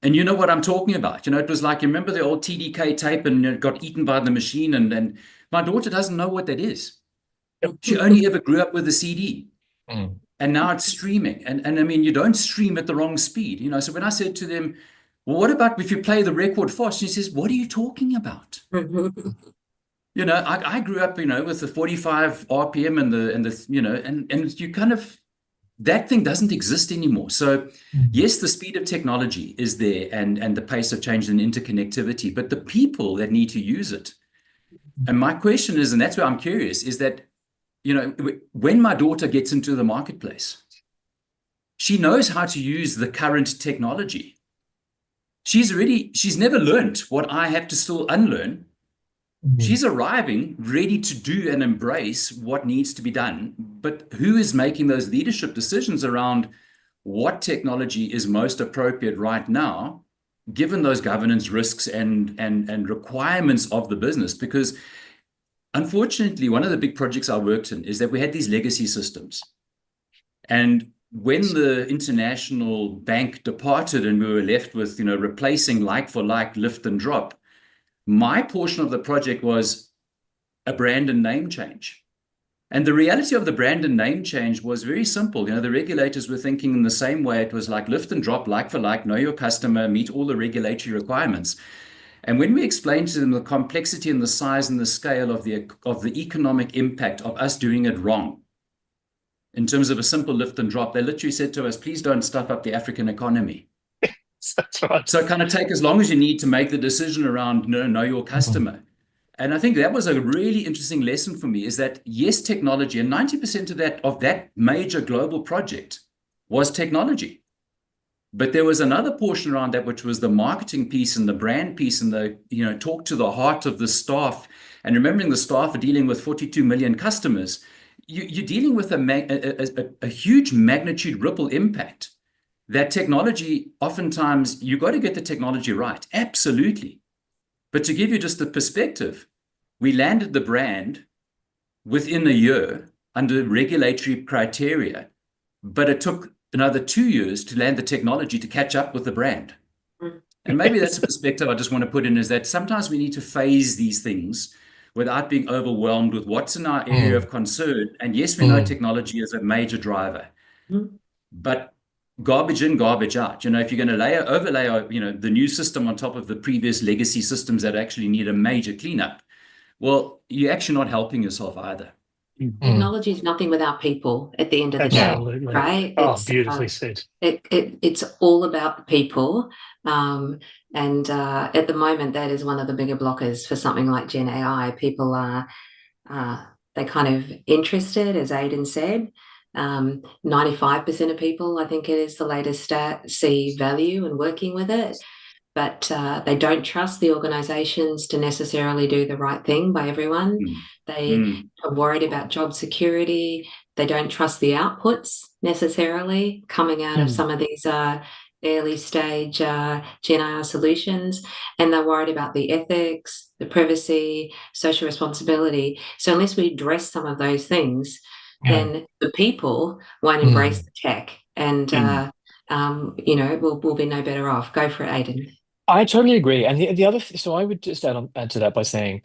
And you know what I'm talking about. It was like, you remember the old TDK tape, and it got eaten by the machine. And my daughter doesn't know what that is. She only ever grew up with a CD. And now it's streaming. And I mean, you don't stream at the wrong speed. So when I said to them, well, what about if you play the record fast? She says, what are you talking about? I grew up, with the 45 RPM and you kind of, that thing doesn't exist anymore. So yes, the speed of technology is there and the pace of change and interconnectivity, but the people that need to use it. And my question is, and that's where I'm curious, is that, when my daughter gets into the marketplace, she knows how to use the current technology. She's never learned what I have to still unlearn. She's arriving ready to do and embrace what needs to be done. But who is making those leadership decisions around what technology is most appropriate right now, given those governance risks and requirements of the business? Because unfortunately, one of the big projects I worked in is that we had these legacy systems. And when the international bank departed and we were left with, replacing like for like, lift and drop, my portion of the project was a brand and name change. And the reality of the brand and name change was very simple. The regulators were thinking in the same way. It was like lift and drop, like for like, know your customer, meet all the regulatory requirements. And when we explained to them the complexity and the size and the scale of the economic impact of us doing it wrong, in terms of a simple lift and drop, they literally said to us, please don't stuff up the African economy. That's right. So kind of take as long as you need to make the decision around know your customer. And I think that was a really interesting lesson for me, is that yes, technology, and 90% of that major global project was technology. But there was another portion around that, which was the marketing piece and the brand piece and the, talk to the heart of the staff. And remembering the staff are dealing with 42 million customers, you're dealing with a huge magnitude ripple impact. That technology, oftentimes, you got to get the technology right. Absolutely. But to give you just the perspective, we landed the brand within a year under regulatory criteria, but it took another 2 years to land the technology to catch up with the brand. And maybe that's a perspective I just want to put in, is that sometimes we need to phase these things without being overwhelmed with what's in our area of concern. And yes, we know technology is a major driver, but garbage in, garbage out. If you're going to overlay, the new system on top of the previous legacy systems that actually need a major cleanup, well, you're actually not helping yourself either. Technology is nothing without people at the end of the Absolutely. day, right? Oh, beautifully said. It's all about the people. And at the moment, that is one of the bigger blockers for something like Gen AI. People are they kind of interested, as Aidan said. 95% of people, I think it is the latest stat, see value in working with it, but they don't trust the organisations to necessarily do the right thing by everyone. They are worried about job security. They don't trust the outputs necessarily coming out of some of these early stage Gen AI solutions, and they're worried about the ethics, the privacy, social responsibility. So unless we address some of those things, then the people won't embrace the tech. And we'll be no better off. Go for it, Aidan. I totally agree. And the other, so I would just add to that by saying,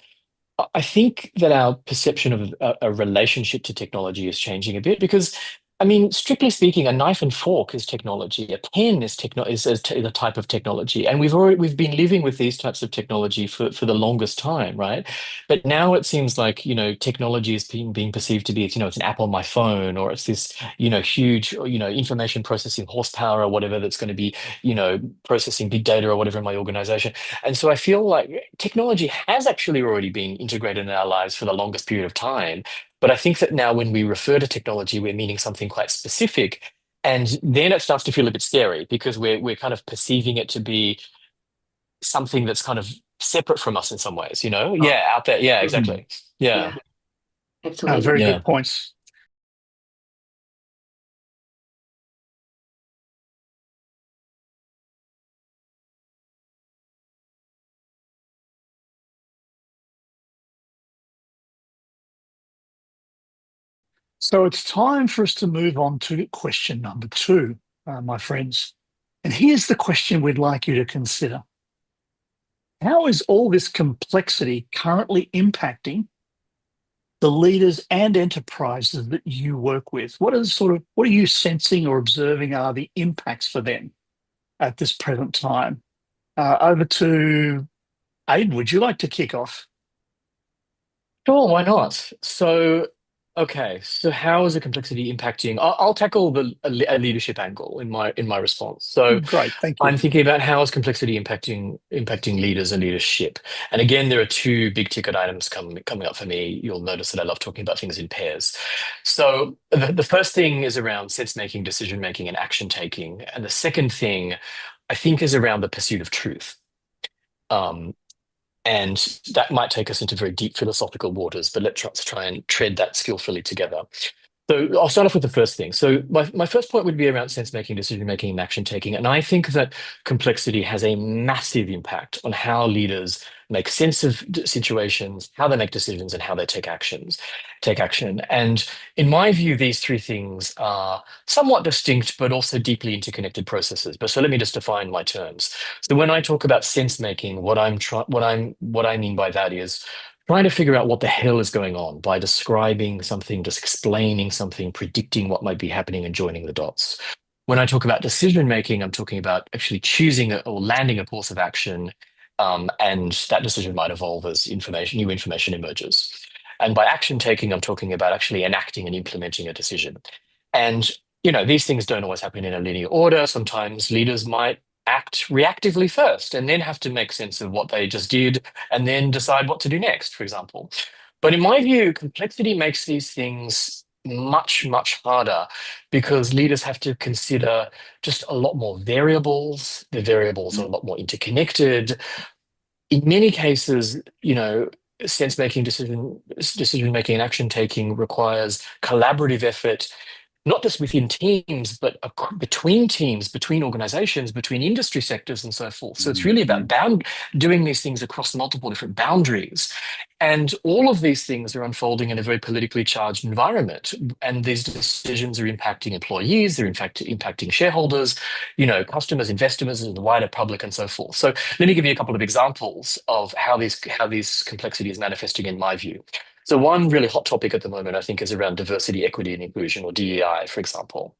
I think that our perception of a relationship to technology is changing a bit because, I mean, strictly speaking, a knife and fork is technology. A pen is a type of technology, and we've been living with these types of technology for the longest time, right? But now it seems like technology is being perceived to be it's an app on my phone, or it's this huge information processing horsepower or whatever that's going to be processing big data or whatever in my organization. And so I feel like technology has actually already been integrated in our lives for the longest period of time. But I think that now when we refer to technology, we're meaning something quite specific. And then it starts to feel a bit scary because we're kind of perceiving it to be something that's kind of separate from us in some ways, Yeah, out there. Yeah, exactly. Yeah. Absolutely. Very good points. So it's time for us to move on to question number 2, my friends. And here's the question we'd like you to consider. How is all this complexity currently impacting the leaders and enterprises that you work with? What are you sensing or observing are the impacts for them at this present time? Over to Aidan, would you like to kick off? Sure, why not? So, okay, so how is the complexity impacting? I'll tackle a leadership angle in my response. So, Great, thank you. I'm thinking about how is complexity impacting leaders and leadership. And again, there are two big ticket items coming up for me. You'll notice that I love talking about things in pairs. So, the first thing is around sense making, decision making, and action taking, and the second thing I think is around the pursuit of truth. And that might take us into very deep philosophical waters, but let's try and tread that skillfully together. So I'll start off with the first thing. So my first point would be around sense-making, decision-making, and action-taking. And I think that complexity has a massive impact on how leaders make sense of situations, how they make decisions, and how they take action. And in my view, these three things are somewhat distinct, but also deeply interconnected processes. But so let me just define my terms. So when I talk about sense-making, what I mean by that is trying to figure out what the hell is going on by describing something, just explaining something, predicting what might be happening and joining the dots. When I talk about decision making, I'm talking about actually choosing or landing a course of action, and that decision might evolve as new information emerges. And by action taking, I'm talking about actually enacting and implementing a decision. And these things don't always happen in a linear order. Sometimes leaders might act reactively first and then have to make sense of what they just did and then decide what to do next, for example. But in my view, complexity makes these things much, much harder because leaders have to consider just a lot more variables. The variables are a lot more interconnected. In many cases, sense making, decision making, and action taking requires collaborative effort, not just within teams, but between teams, between organizations, between industry sectors, and so forth. So it's really about doing these things across multiple different boundaries. And all of these things are unfolding in a very politically charged environment. And these decisions are impacting employees, they're in fact impacting shareholders, customers, investors, and the wider public, and so forth. So let me give you a couple of examples of how these complexity is manifesting in my view. So one really hot topic at the moment, I think, is around diversity, equity, and inclusion, or DEI, for example.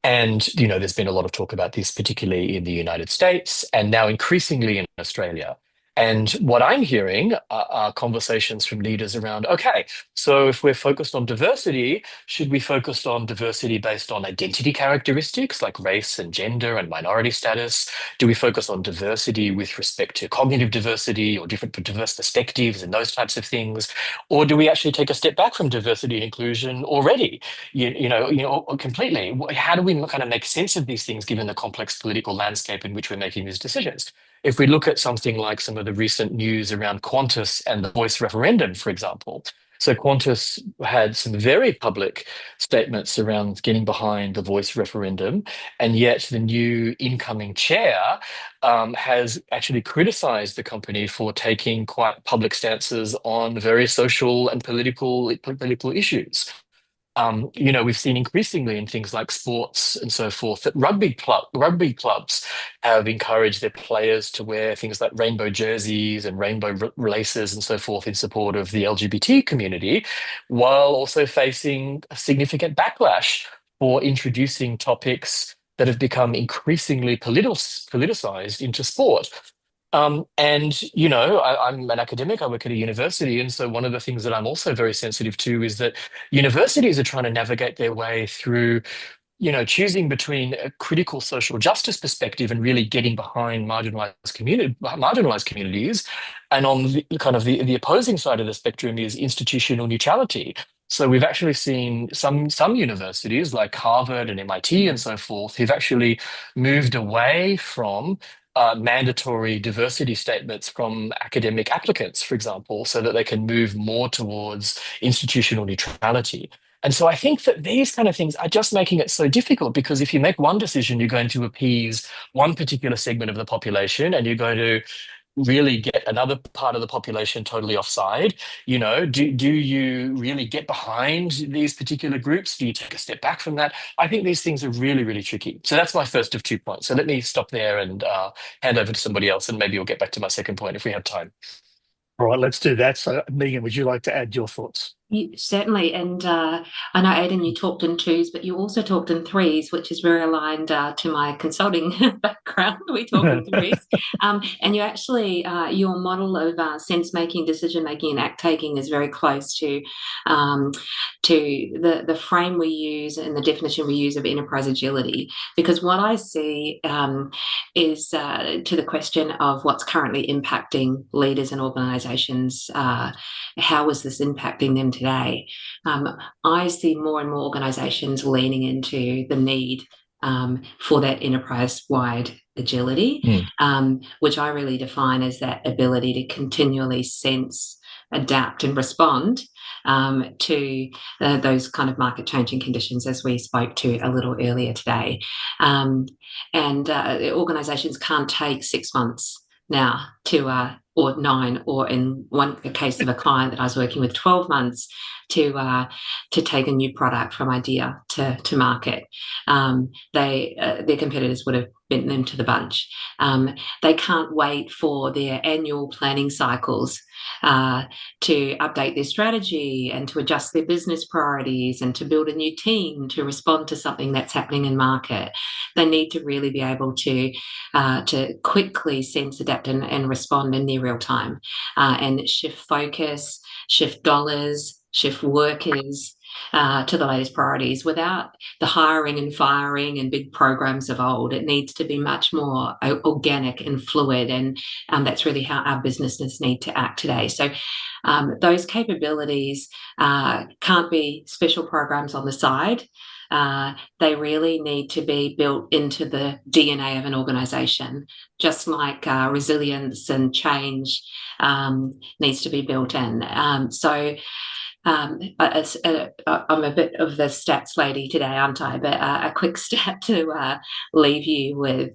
And, there's been a lot of talk about this, particularly in the United States and now increasingly in Australia. And what I'm hearing are conversations from leaders around, okay, so if we're focused on diversity, should we focus on diversity based on identity characteristics like race and gender and minority status? Do we focus on diversity with respect to cognitive diversity or diverse perspectives and those types of things? Or do we actually take a step back from diversity and inclusion already, completely? How do we kind of make sense of these things given the complex political landscape in which we're making these decisions? If we look at something like some of the recent news around Qantas and the voice referendum, for example. So Qantas had some very public statements around getting behind the voice referendum, and yet the new incoming chair has actually criticized the company for taking quite public stances on very social and political issues. We've seen increasingly in things like sports and so forth that rugby clubs have encouraged their players to wear things like rainbow jerseys and rainbow laces and so forth in support of the LGBT community, while also facing a significant backlash for introducing topics that have become increasingly politicized into sport. I'm an academic, I work at a university. And so one of the things that I'm also very sensitive to is that universities are trying to navigate their way through, choosing between a critical social justice perspective and really getting behind marginalized communities. And on the opposing side of the spectrum is institutional neutrality. So we've actually seen some universities like Harvard and MIT and so forth who've actually moved away from mandatory diversity statements from academic applicants, for example, so that they can move more towards institutional neutrality. And so I think that these kind of things are just making it so difficult, because if you make one decision, you're going to appease one particular segment of the population and you're going to really get another part of the population totally offside. Do you really get behind these particular groups? Do you take a step back from that? I think these things are really, really tricky. So that's my first of 2 points. So let me stop there and hand over to somebody else, and maybe we'll get back to my second point if we have time. All right, let's do that. So, Megan, would you like to add your thoughts? Certainly, and I know, Aidan, you talked in twos, but you also talked in threes, which is very aligned to my consulting background. We talk in threes, and you actually your model of sense making, decision making, and act taking is very close to the frame we use and the definition we use of enterprise agility. Because what I see is to the question of what's currently impacting leaders and organisations. How is this impacting them today? I see more and more organisations leaning into the need for that enterprise-wide agility, which I really define as that ability to continually sense, adapt and respond to those kind of market-changing conditions, as we spoke to a little earlier today. Organisations can't take 6 months now or 9, or in a case of a client that I was working with, 12 months to take a new product from idea to market. Their competitors would have bitten them to the bunch. They can't wait for their annual planning cycles to update their strategy and to adjust their business priorities and to build a new team to respond to something that's happening in market. They need to really be able to quickly sense, adapt and respond in near real time, and shift focus, shift dollars, shift workers to the latest priorities without the hiring and firing and big programs of old. It needs to be much more organic and fluid, and that's really how our businesses need to act today. So those capabilities can't be special programs on the side. They really need to be built into the DNA of an organisation, just like resilience and change needs to be built in. I'm a bit of the stats lady today, aren't I? But a quick stat to leave you with.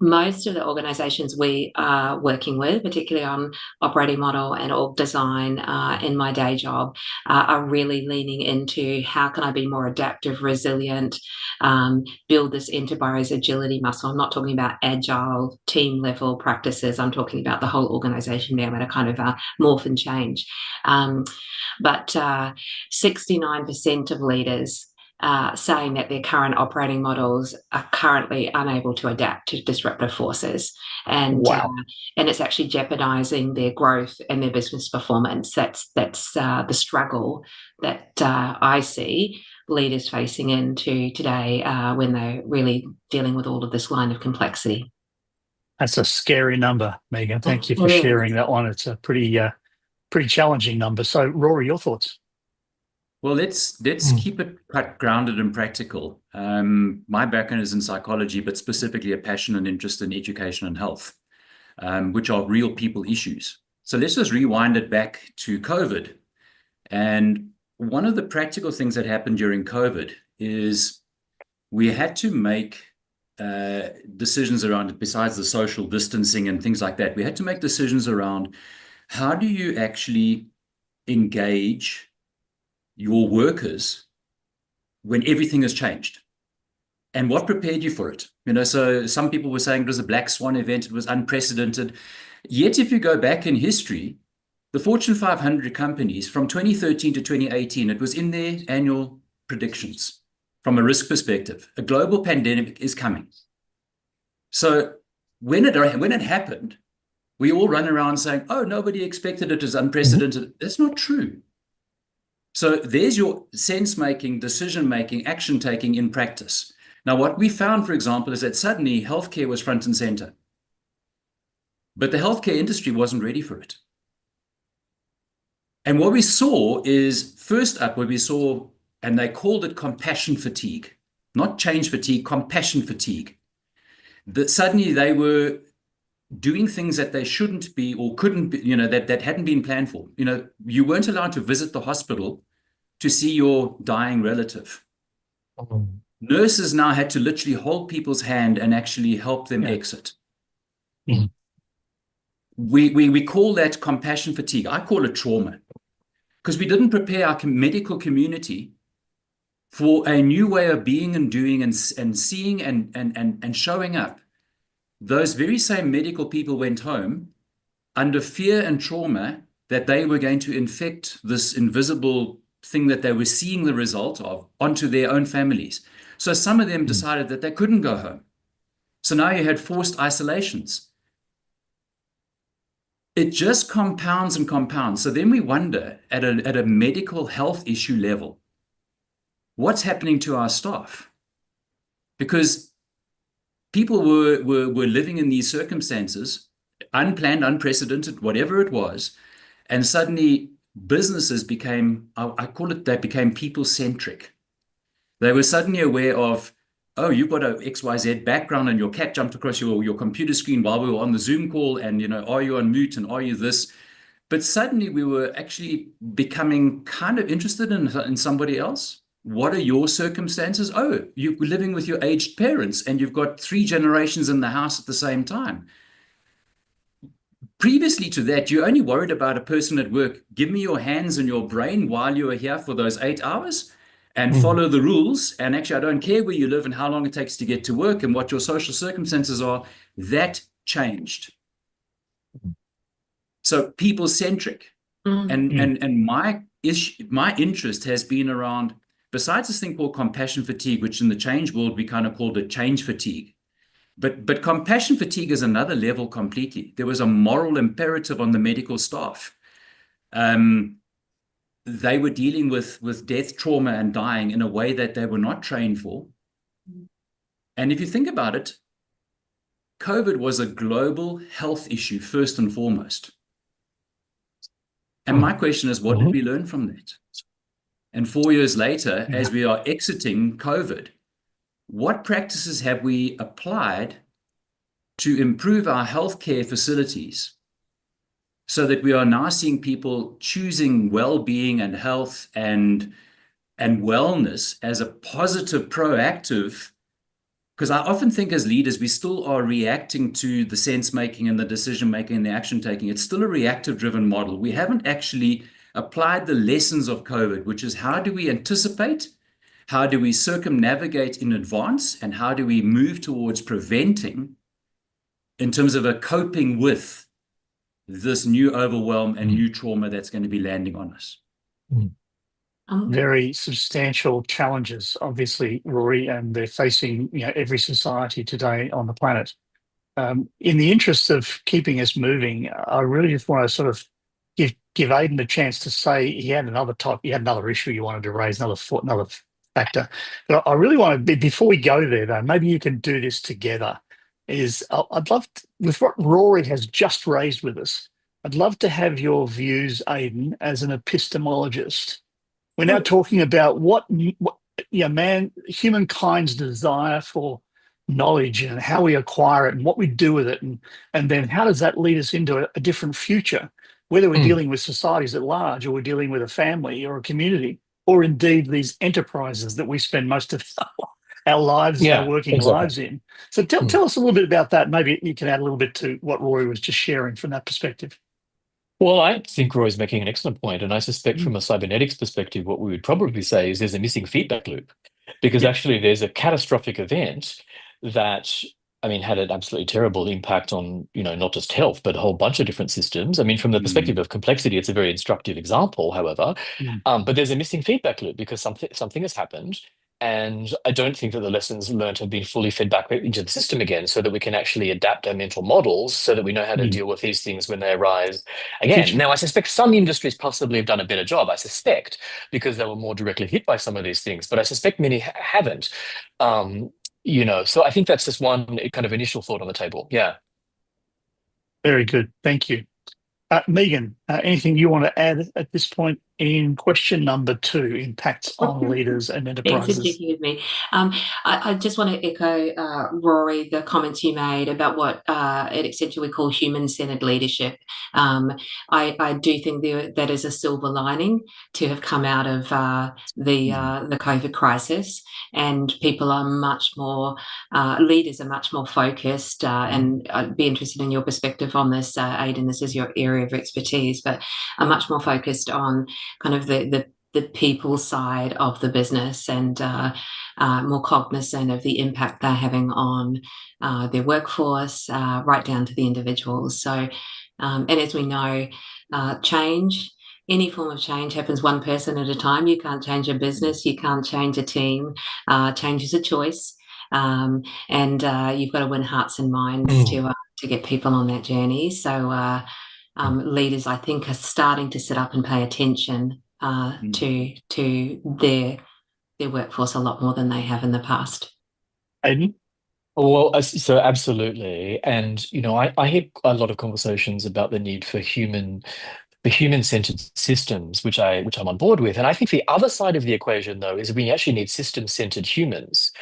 Most of the organisations we are working with, particularly on operating model and org design in my day job, are really leaning into how can I be more adaptive, resilient, build this enterprise agility muscle. I'm not talking about agile team level practices. I'm talking about the whole organisation being able to kind of morph and change. But 69% of leaders saying that their current operating models are currently unable to adapt to disruptive forces, and wow. And it's actually jeopardizing their growth and their business performance. That's the struggle that I see leaders facing into today when they're really dealing with all of this line of complexity. That's a scary number, Megan. Thank you for sharing that one. It's a pretty challenging number. So, Rory, your thoughts? Well, let's keep it quite grounded and practical. My background is in psychology, but specifically a passion and interest in education and health, which are real people issues. So let's just rewind it back to COVID. And one of the practical things that happened during COVID is we had to make decisions around it, besides the social distancing and things like that. We had to make decisions around how do you actually engage your workers when everything has changed? And what prepared you for it? So some people were saying it was a black swan event, it was unprecedented. Yet if you go back in history, the Fortune 500 companies from 2013 to 2018, it was in their annual predictions from a risk perspective. A global pandemic is coming. So when it happened, we all run around saying, oh, nobody expected it as unprecedented. That's not true. So there's your sense-making, decision-making, action-taking in practice. Now, what we found, for example, is that suddenly healthcare was front and center. But the healthcare industry wasn't ready for it. And what we saw is, first up, and they called it compassion fatigue, not change fatigue, compassion fatigue. That suddenly they were doing things that they shouldn't be or couldn't be, that hadn't been planned for. You weren't allowed to visit the hospital to see your dying relative. Nurses now had to literally hold people's hand and actually help them exit. We call that compassion fatigue. I call it trauma, because we didn't prepare our medical community for a new way of being and doing and seeing and showing up. Those very same medical people went home under fear and trauma that they were going to infect this invisible thing that they were seeing the result of onto their own families. So some of them decided that they couldn't go home. So now you had forced isolations. It just compounds and compounds. So then we wonder at a medical health issue level, what's happening to our staff? Because people were living in these circumstances, unplanned, unprecedented, whatever it was, and suddenly businesses became, I call it, they became people-centric. They were suddenly aware of, oh, you've got a XYZ background and your cat jumped across your computer screen while we were on the Zoom call, and, are you on mute and are you this? But suddenly we were actually becoming kind of interested in somebody else. What are your circumstances? Oh, you're living with your aged parents and you've got 3 generations in the house at the same time. Previously to that, you only worried about a person at work. Give me your hands and your brain while you are here for those 8 hours and follow the rules. And actually, I don't care where you live and how long it takes to get to work and what your social circumstances are. That changed. So people-centric. And my interest has been around, besides this thing called compassion fatigue, which in the change world, we kind of called it change fatigue. But compassion fatigue is another level completely. There was a moral imperative on the medical staff. They were dealing with death, trauma, and dying in a way that they were not trained for. And if you think about it, COVID was a global health issue first and foremost. And my question is, what did we learn from that? And 4 years later, as we are exiting COVID, what practices have we applied to improve our healthcare facilities so that we are now seeing people choosing well-being and health and wellness as a positive, proactive? Because I often think as leaders, we still are reacting to the sense-making and the decision-making and the action-taking. It's still a reactive-driven model. We haven't actually applied the lessons of COVID, which is how do we anticipate, how do we circumnavigate in advance, and how do we move towards preventing in terms of a coping with this new overwhelm and new trauma that's going to be landing on us. Very substantial challenges, obviously, Rory, and they're facing every society today on the planet. In the interest of keeping us moving, I really just want to sort of give Aidan a chance to say he had another issue you wanted to raise, another factor. But I really want to, before we go there, though, maybe you can do this together. I'd love to, with what Rory has just raised with us, I'd love to have your views, Aidan, as an epistemologist. We're now talking about what humankind's desire for knowledge and how we acquire it and what we do with it, and then how does that lead us into a different future, whether we're dealing with societies at large or we're dealing with a family or a community, or indeed these enterprises that we spend most of our lives, our working lives in. So tell us a little bit about that. Maybe you can add a little bit to what Rory was just sharing from that perspective. Well, I think Roy's making an excellent point, and I suspect from a cybernetics perspective, what we would probably say is there's a missing feedback loop. because Yeah. actually there's a catastrophic event that, I mean, had an absolutely terrible impact on, not just health, but a whole bunch of different systems. I mean, from the perspective of complexity, it's a very instructive example, however. But there's a missing feedback loop because something has happened. And I don't think that the lessons learned have been fully fed back into the system again, so that we can actually adapt our mental models so that we know how to deal with these things when they arise again. Now, I suspect some industries possibly have done a better job, I suspect, because they were more directly hit by some of these things, but I suspect many haven't. So I think that's just one kind of initial thought on the table. Yeah. Very good. Thank you. Megan, anything you want to add at this point in question number 2, impacts on leaders and Thanks for enterprises? sticking with me. I just want to echo, Rory, the comments you made about what at Accenture we call human-centered leadership. I do think that is a silver lining to have come out of the COVID crisis, and people are much more, leaders are much more focused, and I'd be interested in your perspective on this, Aidan, this is your area of expertise, but are much more focused on kind of the people side of the business, and more cognizant of the impact they're having on their workforce, right down to the individuals. So, and as we know, any form of change happens one person at a time. You can't change a business, you can't change a team. Change is a choice, and you've got to win hearts and minds to get people on that journey. So leaders, I think, are starting to sit up and pay attention to their workforce a lot more than they have in the past. Aidan? Well, so absolutely. And, I hear a lot of conversations about the need for human-centered systems, which I'm on board with. And I think the other side of the equation, though, is we actually need system-centered humans.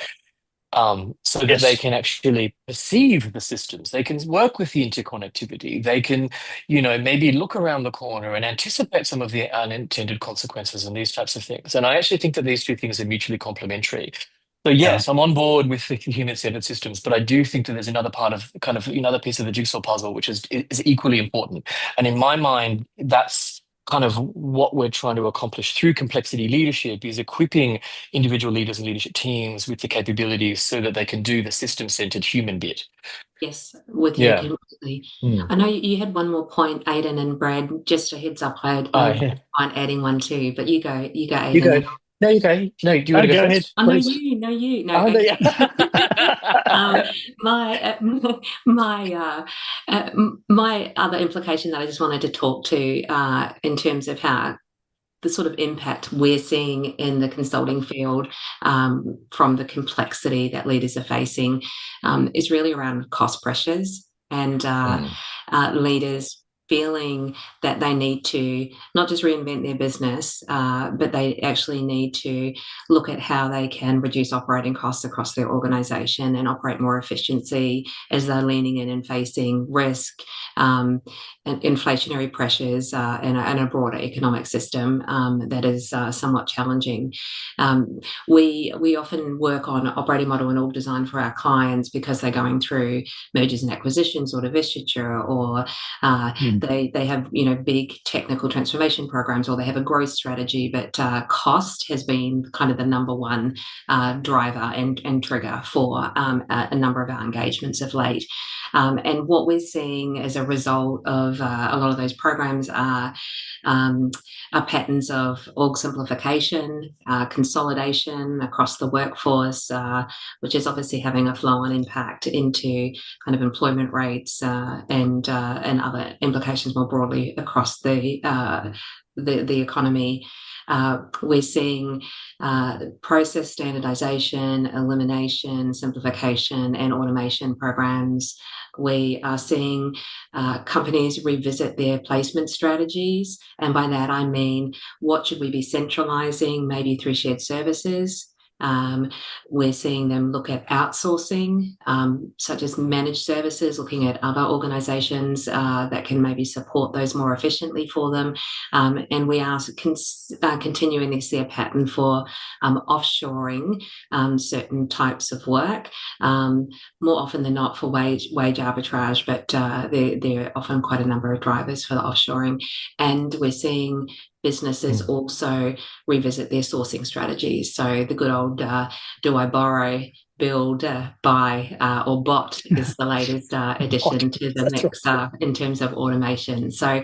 So that they can actually perceive the systems. They can work with the interconnectivity. They can, maybe look around the corner and anticipate some of the unintended consequences and these types of things. And I actually think that these two things are mutually complementary. So yes, I'm on board with the human-centered systems, but I do think that there's another part of another piece of the jigsaw puzzle, which is equally important. And in my mind, that's kind of what we're trying to accomplish through complexity leadership, is equipping individual leaders and leadership teams with the capabilities so that they can do the system-centered human bit. Yes, with you completely. I know you had one more point, Aidan and Brad. Just a heads up, I mind adding one too, but you go, Aidan. You go. No, you go. No, do you want to go first? Oh, no, you. No, oh, okay. My other implication that I just wanted to talk to, in terms of how the sort of impact we're seeing in the consulting field, from the complexity that leaders are facing, is really around cost pressures, and leaders feeling that they need to not just reinvent their business, but they actually need to look at how they can reduce operating costs across their organisation and operate more efficiency as they're leaning in and facing risk, and inflationary pressures, and a broader economic system that is somewhat challenging. We often work on operating model and org design for our clients because they're going through mergers and acquisitions or divestiture, or they have big technical transformation programs, or they have a growth strategy, but cost has been kind of the number one driver and trigger for a number of our engagements of late. And what we're seeing as a result of a lot of those programs are patterns of org simplification, consolidation across the workforce, which is obviously having a flow-on impact into kind of employment rates, and other implications more broadly across the economy. We're seeing process standardization, elimination, simplification, and automation programs. We are seeing companies revisit their placement strategies, and by that I mean, what should we be centralizing, maybe through shared services? We're seeing them look at outsourcing, such as managed services, looking at other organisations that can maybe support those more efficiently for them. And we are continuing to see a pattern for offshoring certain types of work, more often than not for wage arbitrage, but there are often quite a number of drivers for the offshoring. And we're seeing businesses also revisit their sourcing strategies. So the good old do I borrow, build, buy, or bot is the latest addition to the mix in terms of automation. So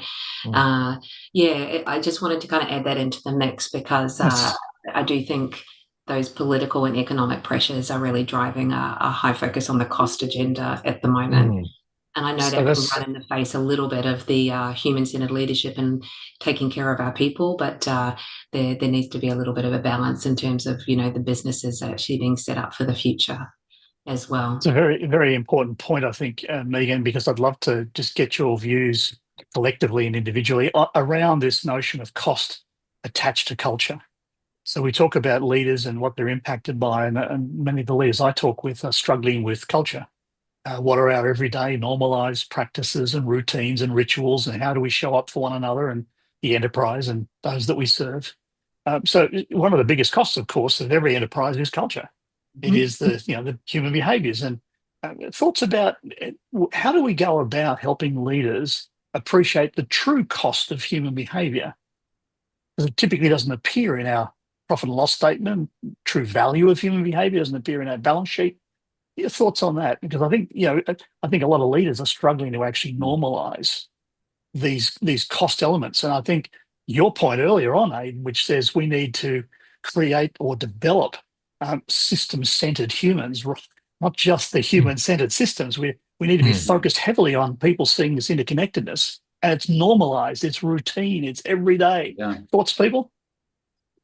yeah, I just wanted to kind of add that into the mix because I do think those political and economic pressures are really driving a high focus on the cost agenda at the moment. And I know that can run in the face a little bit of the human-centered leadership and taking care of our people, but there needs to be a little bit of a balance in terms of, the businesses actually being set up for the future as well. It's a very, very important point, I think, Megan, because I'd love to just get your views collectively and individually around this notion of cost attached to culture. So we talk about leaders and what they're impacted by, and many of the leaders I talk with are struggling with culture. What are our everyday normalized practices and routines and rituals, and how do we show up for one another and the enterprise and those that we serve? So one of the biggest costs, of course, of every enterprise is culture. It is the human behaviors. And thoughts about how do we go about helping leaders appreciate the true cost of human behavior? Because it typically doesn't appear in our profit and loss statement. True value of human behavior doesn't appear in our balance sheet. Your thoughts on that? Because I think I think a lot of leaders are struggling to actually normalize these cost elements. And I think your point earlier on, Aidan, which says we need to create or develop system-centered humans, not just the human-centered systems. We need to be focused heavily on people seeing this interconnectedness, and it's normalized, it's routine, it's everyday. Thoughts, people?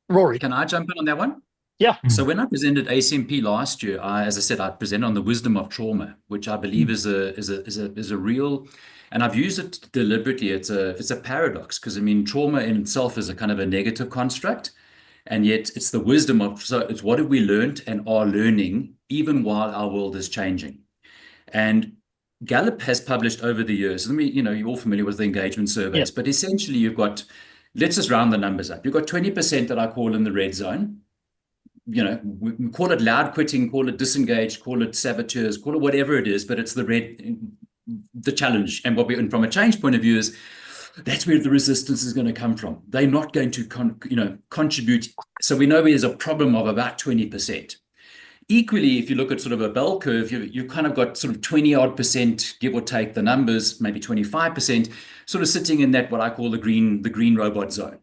Rory, can I jump in on that one? Yeah. So when I presented ACMP last year, as I said, I presented on the wisdom of trauma, which I believe is a real, and I've used it deliberately. It's a paradox because trauma in itself is a kind of a negative construct, and yet it's the wisdom of. So it's what have we learned and are learning even while our world is changing. And Gallup has published over the years. You're all familiar with the engagement surveys, but essentially you've got, let's just round the numbers up. You've got 20% that I call in the red zone. We call it loud quitting, call it disengaged, call it saboteurs, call it whatever it is, but it's the challenge. And and from a change point of view is that's where the resistance is going to come from. They're not going to contribute. So we know there's a problem of about 20%. Equally, if you look at sort of a bell curve, you've kind of got sort of 20-odd%, give or take the numbers, maybe 25%, sort of sitting in that what I call the green robot zone.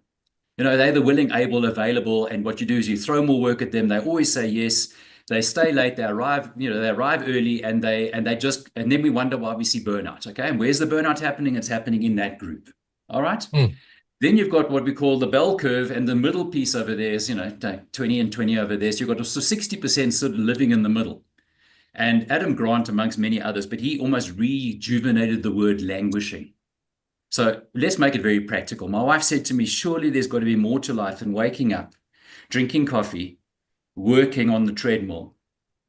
They're the willing, able, available, and what you do is you throw more work at them. They always say yes. They stay late. They arrive. They arrive early, and then we wonder why we see burnout. Okay, and where's the burnout happening? It's happening in that group. All right. Then you've got what we call the bell curve, and the middle piece over there is 20 and 20 over there. So you've got also 60% sort of living in the middle. And Adam Grant, amongst many others, but he almost rejuvenated the word languishing. So let's make it very practical. My wife said to me, surely there's got to be more to life than waking up, drinking coffee, working on the treadmill,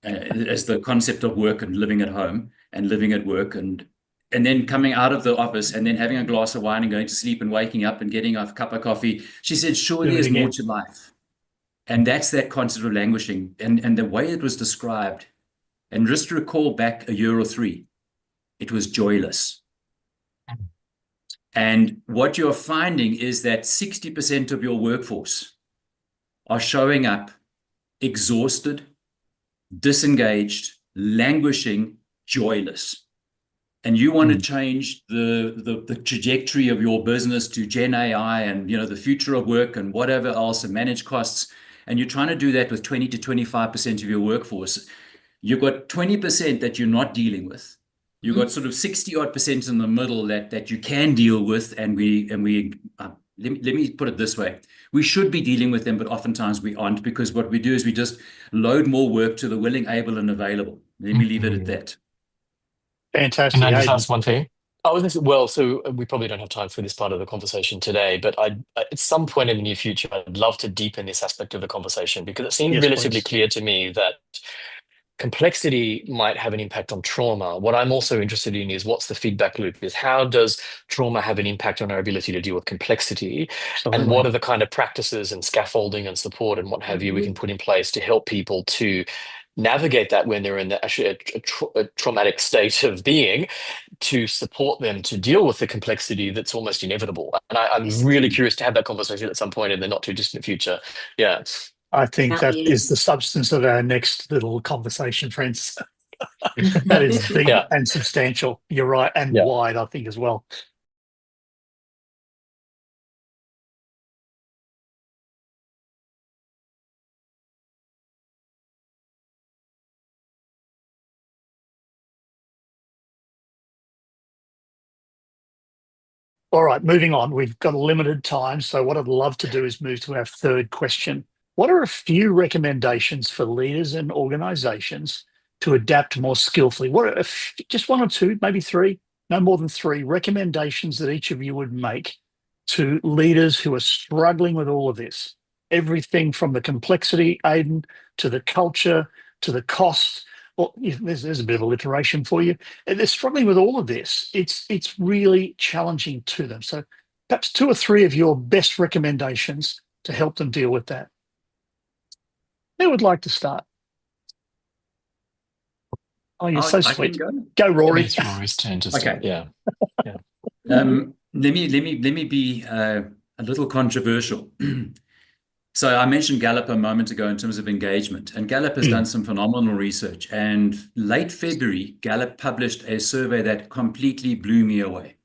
as the concept of work and living at home and living at work, and then coming out of the office and then having a glass of wine and going to sleep and waking up and getting a cup of coffee. She said, surely there's more to life. And that's that concept of languishing. And the way it was described, and just to recall back a year or three, it was joyless. And what you're finding is that 60% of your workforce are showing up exhausted, disengaged, languishing, joyless. And you want to change the trajectory of your business to Gen AI and the future of work and whatever else and manage costs. And you're trying to do that with 20 to 25% of your workforce. You've got 20% that you're not dealing with. You've got sort of 60-odd% in the middle that you can deal with, and let me put it this way: we should be dealing with them, but oftentimes we aren't, because what we do is we just load more work to the willing, able, and available. Let me leave it at that. Fantastic. Can I just ask one thing? So we probably don't have time for this part of the conversation today, but at some point in the near future, I'd love to deepen this aspect of the conversation, because it seems relatively clear to me that complexity might have an impact on trauma. What I'm also interested in is what's the feedback loop, is how does trauma have an impact on our ability to deal with complexity? Absolutely. And what are the kind of practices and scaffolding and support and what have you we can put in place to help people to navigate that when they're in actually a traumatic state of being, to support them to deal with the complexity that's almost inevitable. And I'm really curious to have that conversation at some point in the not too distant future. Yeah. I think that is the substance of our next little conversation, friends. That is deep and substantial. You're right, and wide, I think, as well. All right, moving on. We've got a limited time, so what I'd love to do is move to our third question. What are a few recommendations for leaders and organizations to adapt more skillfully? What are just one or two, maybe three, no more than three recommendations that each of you would make to leaders who are struggling with all of this? Everything from the complexity, Aidan, to the culture, to the cost. Well, there's a bit of alliteration for you. They're struggling with all of this. It's really challenging to them. So perhaps two or three of your best recommendations to help them deal with that. Who would like to start? Oh, you're so sweet. Go, Rory. It's Rory's turn to start. Okay. Let me be a little controversial. So I mentioned Gallup a moment ago in terms of engagement, and Gallup has done some phenomenal research. And late February, Gallup published a survey that completely blew me away.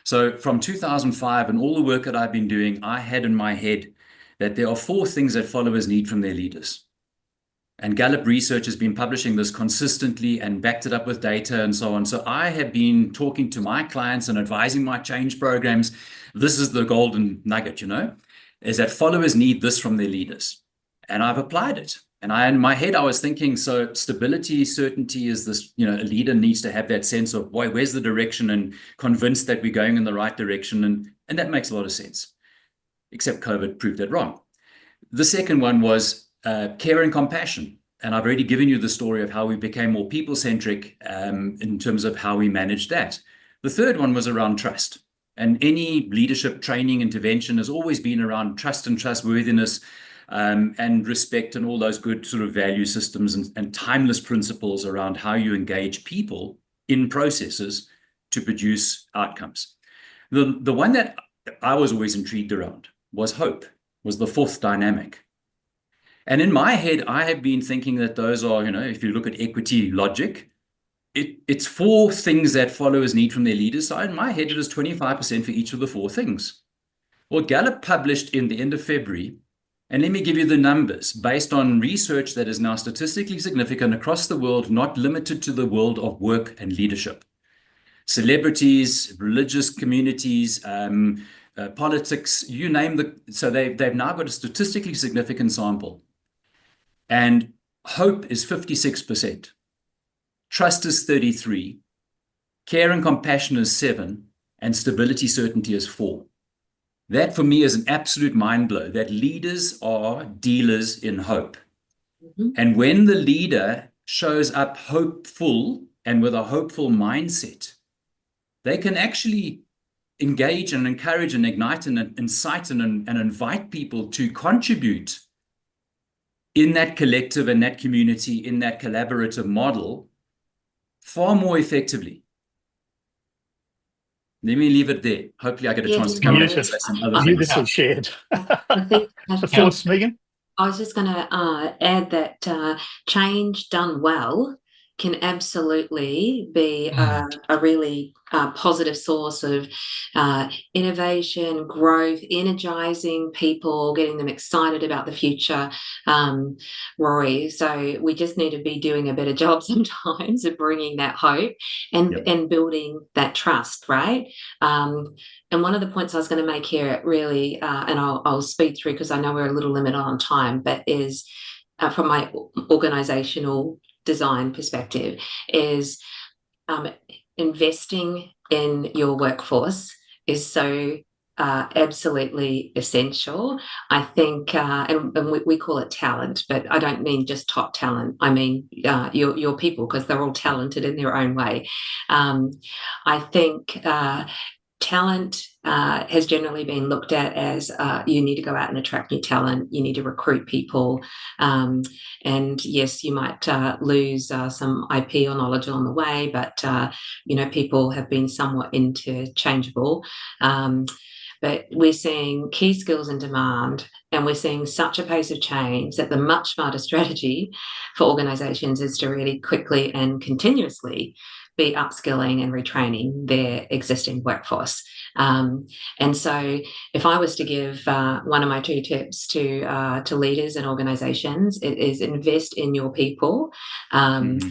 So from 2005 and all the work that I've been doing, I had in my head that there are 4 things that followers need from their leaders. And Gallup research has been publishing this consistently and backed it up with data and so on. So I have been talking to my clients and advising my change programs. This is the golden nugget, is that followers need this from their leaders. And I've applied it. And in my head, I was thinking, so stability, certainty is this, a leader needs to have that sense of, boy, where's the direction, and convinced that we're going in the right direction. And that makes a lot of sense, except COVID proved that wrong. The second one was care and compassion. And I've already given you the story of how we became more people-centric in terms of how we managed that. The third one was around trust. And any leadership training intervention has always been around trust and trustworthiness and respect and all those good sort of value systems and timeless principles around how you engage people in processes to produce outcomes. The one that I was always intrigued around was hope, was the fourth dynamic. And in my head, I have been thinking that those are, if you look at equity logic, it's 4 things that followers need from their leaders. So in my head, it is 25% for each of the 4 things. Well, Gallup published in the end of February, and let me give you the numbers based on research that is now statistically significant across the world, not limited to the world of work and leadership. Celebrities, religious communities, politics, you name so they've now got a statistically significant sample. And hope is 56%. Trust is 33%, care and compassion is 7%, and stability certainty is 4%. That for me is an absolute mind blow, that leaders are dealers in hope. And when the leader shows up hopeful and with a hopeful mindset, they can actually engage and encourage and ignite and incite and invite people to contribute in that collective and that community, in that collaborative model, far more effectively. Let me leave it there. Hopefully I get a chance to come back and say some other things. Beautifully shared. I think the thoughts, Megan? I was just going to add that change done well can absolutely be a really positive source of innovation, growth, energizing people, getting them excited about the future, Rory. So we just need to be doing a better job sometimes of bringing that hope and building that trust, right? And one of the points I was going to make here really, and I'll speed through because I know we're a little limited on time, but is from my organizational design perspective is investing in your workforce is so absolutely essential. I think, and we call it talent, but I don't mean just top talent. I mean your people, because they're all talented in their own way. I think talent has generally been looked at as you need to go out and attract new talent, you need to recruit people, and yes, you might lose some IP or knowledge along the way, but people have been somewhat interchangeable. But we're seeing key skills in demand, and we're seeing such a pace of change that the much smarter strategy for organisations is to really quickly and continuously be upskilling and retraining their existing workforce. And so if I was to give one of my 2 tips to leaders and organisations, it is invest in your people. And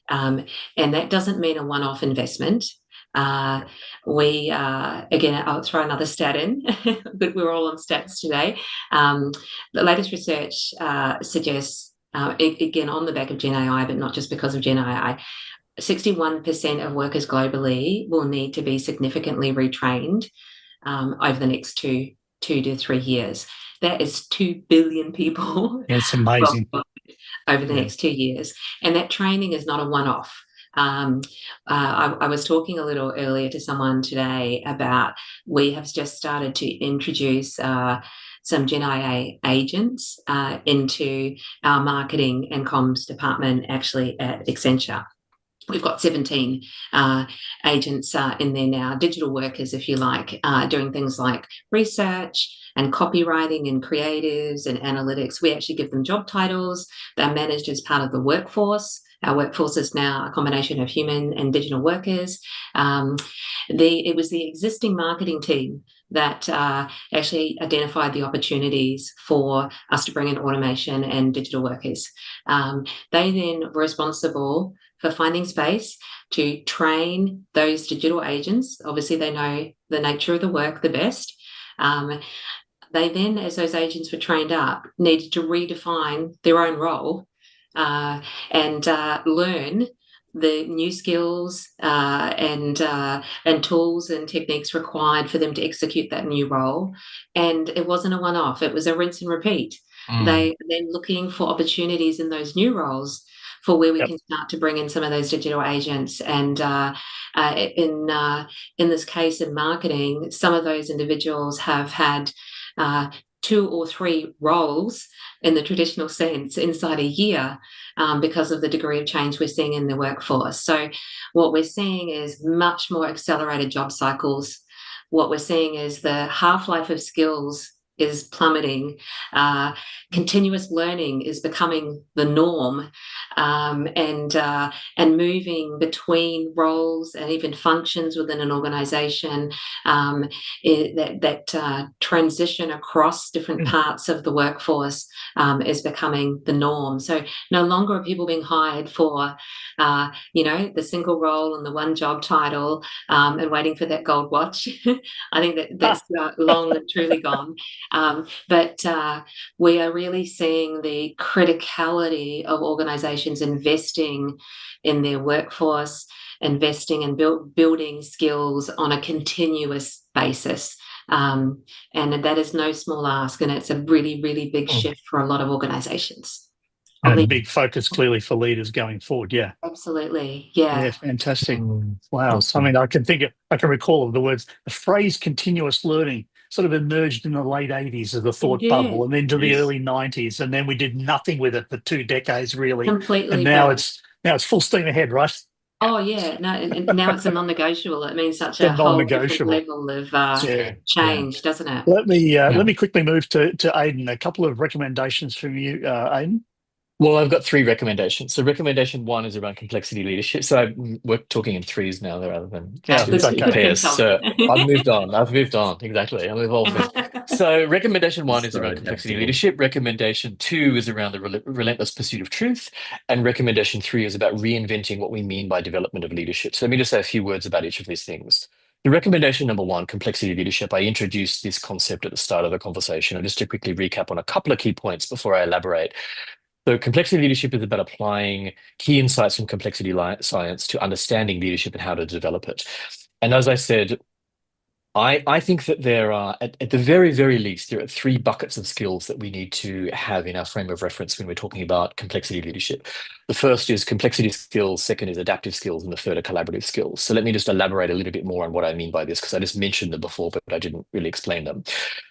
that doesn't mean a one-off investment. Again, I'll throw another stat in, but we're all on stats today. The latest research suggests, again, on the back of Gen AI, but not just because of Gen AI, 61% of workers globally will need to be significantly retrained over the next 2 to 3 years. That is 2 billion people. It's amazing. Over the next 2 years. And that training is not a one-off. I was talking a little earlier to someone today about we have just started to introduce some Gen AI agents into our marketing and comms department, actually at Accenture. We've got 17 agents in there now, digital workers, if you like, doing things like research and copywriting and creatives and analytics. We actually give them job titles. They're managed as part of the workforce. Our workforce is now a combination of human and digital workers. It was the existing marketing team that actually identified the opportunities for us to bring in automation and digital workers. They then were responsible for finding space to train those digital agents. Obviously, they know the nature of the work the best. They then, as those agents were trained up, needed to redefine their own role and learn the new skills and tools and techniques required for them to execute that new role. And it wasn't a one-off. It was a rinse and repeat. They then looking for opportunities in those new roles for where we can start to bring in some of those digital agents. And in this case, in marketing, some of those individuals have had 2 or 3 roles in the traditional sense inside a year because of the degree of change we're seeing in the workforce. So what we're seeing is much more accelerated job cycles. What we're seeing is the half-life of skills is plummeting. Continuous learning is becoming the norm, and moving between roles and even functions within an organisation. That transition across different parts of the workforce is becoming the norm. So no longer are people being hired for, the single role and the one job title and waiting for that gold watch. I think that's long and truly gone. But we are really seeing the criticality of organisations investing in their workforce, investing and building skills on a continuous basis. And that is no small ask, and it's a really, really big shift for a lot of organisations. And a big focus clearly for leaders going forward. Yeah, absolutely. Yeah, fantastic. Wow. Awesome. I mean, I can recall the words. The phrase "continuous learning" sort of emerged in the late 80s as a thought bubble, and then to the early 90s, and then we did nothing with it for 2 decades, really. Completely. And now it's full steam ahead, right? Oh yeah, no, and now it's a non-negotiable. It means such a whole different level of change, doesn't it? Let me quickly move to Aidan. A couple of recommendations from you, Aidan. Well, I've got 3 recommendations. So recommendation 1 is around complexity leadership. So we're talking in 3s now rather than pairs. So I've moved on. Exactly. I'm evolving. So recommendation 1 is around complexity leadership. Recommendation 2 is around the relentless pursuit of truth. And recommendation 3 is about reinventing what we mean by development of leadership. So let me just say a few words about each of these things. The recommendation number 1, complexity leadership, I introduced this concept at the start of the conversation. And just to quickly recap on a couple of key points before I elaborate. So complexity leadership is about applying key insights from complexity science to understanding leadership and how to develop it. And as I said, I think that there are, at the very, very least, there are three buckets of skills that we need to have in our frame of reference when we're talking about complexity leadership. The first is complexity skills, second is adaptive skills, and the third are collaborative skills. So let me just elaborate a little bit more on what I mean by this, because I just mentioned them before, but I didn't really explain them.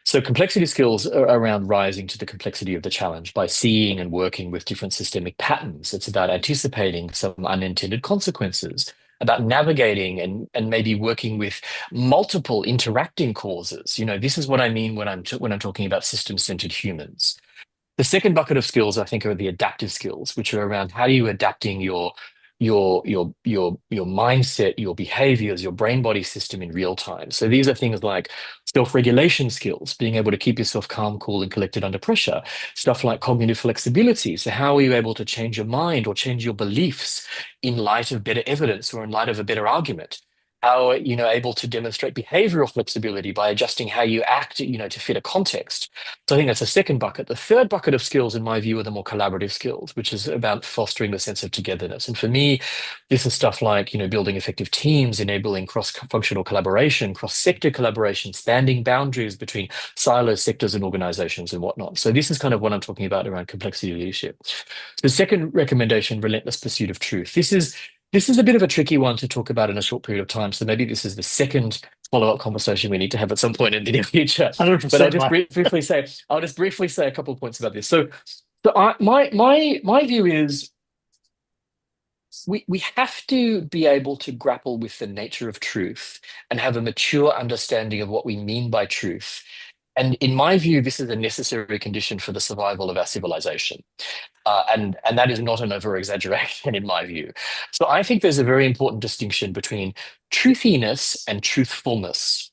So complexity skills are around rising to the complexity of the challenge by seeing and working with different systemic patterns. It's about anticipating some unintended consequences, about navigating and maybe working with multiple interacting causes. This is what I mean when I'm talking about system-centered humans. The second bucket of skills, I think, are the adaptive skills, which are around how are you adapting your mindset, your behaviors, your brain body system in real time. So these are things like self-regulation skills, being able to keep yourself calm, cool, and collected under pressure. Stuff like cognitive flexibility. So how are you able to change your mind or change your beliefs in light of better evidence or in light of a better argument? How are you able to demonstrate behavioral flexibility by adjusting how you act, to fit a context? So I think that's the second bucket. The third bucket of skills, in my view, are the more collaborative skills, which is about fostering the sense of togetherness. And for me, this is stuff like, building effective teams, enabling cross-functional collaboration, cross-sector collaboration, standing boundaries between silos, sectors, and organizations and whatnot. So this is kind of what I'm talking about around complexity leadership. The second recommendation, relentless pursuit of truth. This is a bit of a tricky one to talk about in a short period of time. So maybe this is the second follow-up conversation we need to have at some point in the near future. 100%. But I'll just briefly say a couple of points about this. My view is we have to be able to grapple with the nature of truth and have a mature understanding of what we mean by truth. And in my view, this is a necessary condition for the survival of our civilization. And that is not an over-exaggeration in my view. So I think there's a very important distinction between truthiness and truthfulness.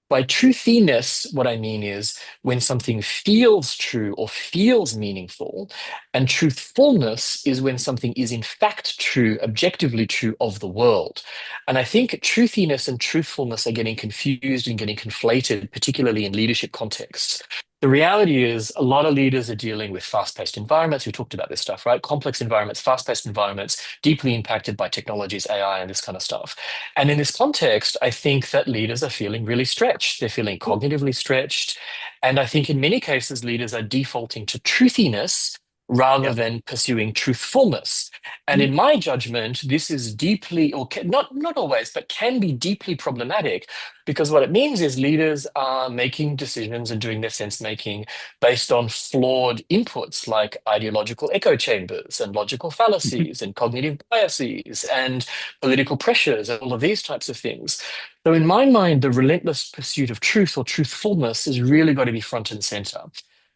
By truthiness, what I mean is when something feels true or feels meaningful, and truthfulness is when something is in fact true, objectively true of the world. And I think truthiness and truthfulness are getting confused and getting conflated, particularly in leadership contexts. The reality is a lot of leaders are dealing with fast-paced environments. We talked about this stuff, right? Complex environments, fast-paced environments, deeply impacted by technologies, AI, and this kind of stuff. And in this context, I think that leaders are feeling really stretched. They're feeling cognitively stretched. And I think in many cases, leaders are defaulting to truthiness rather than pursuing truthfulness. And in my judgment, this is deeply, or not always, but can be deeply problematic, because what it means is leaders are making decisions and doing their sense making based on flawed inputs like ideological echo chambers and logical fallacies and cognitive biases and political pressures and all of these types of things. So in my mind, the relentless pursuit of truth or truthfulness is really got to be front and center.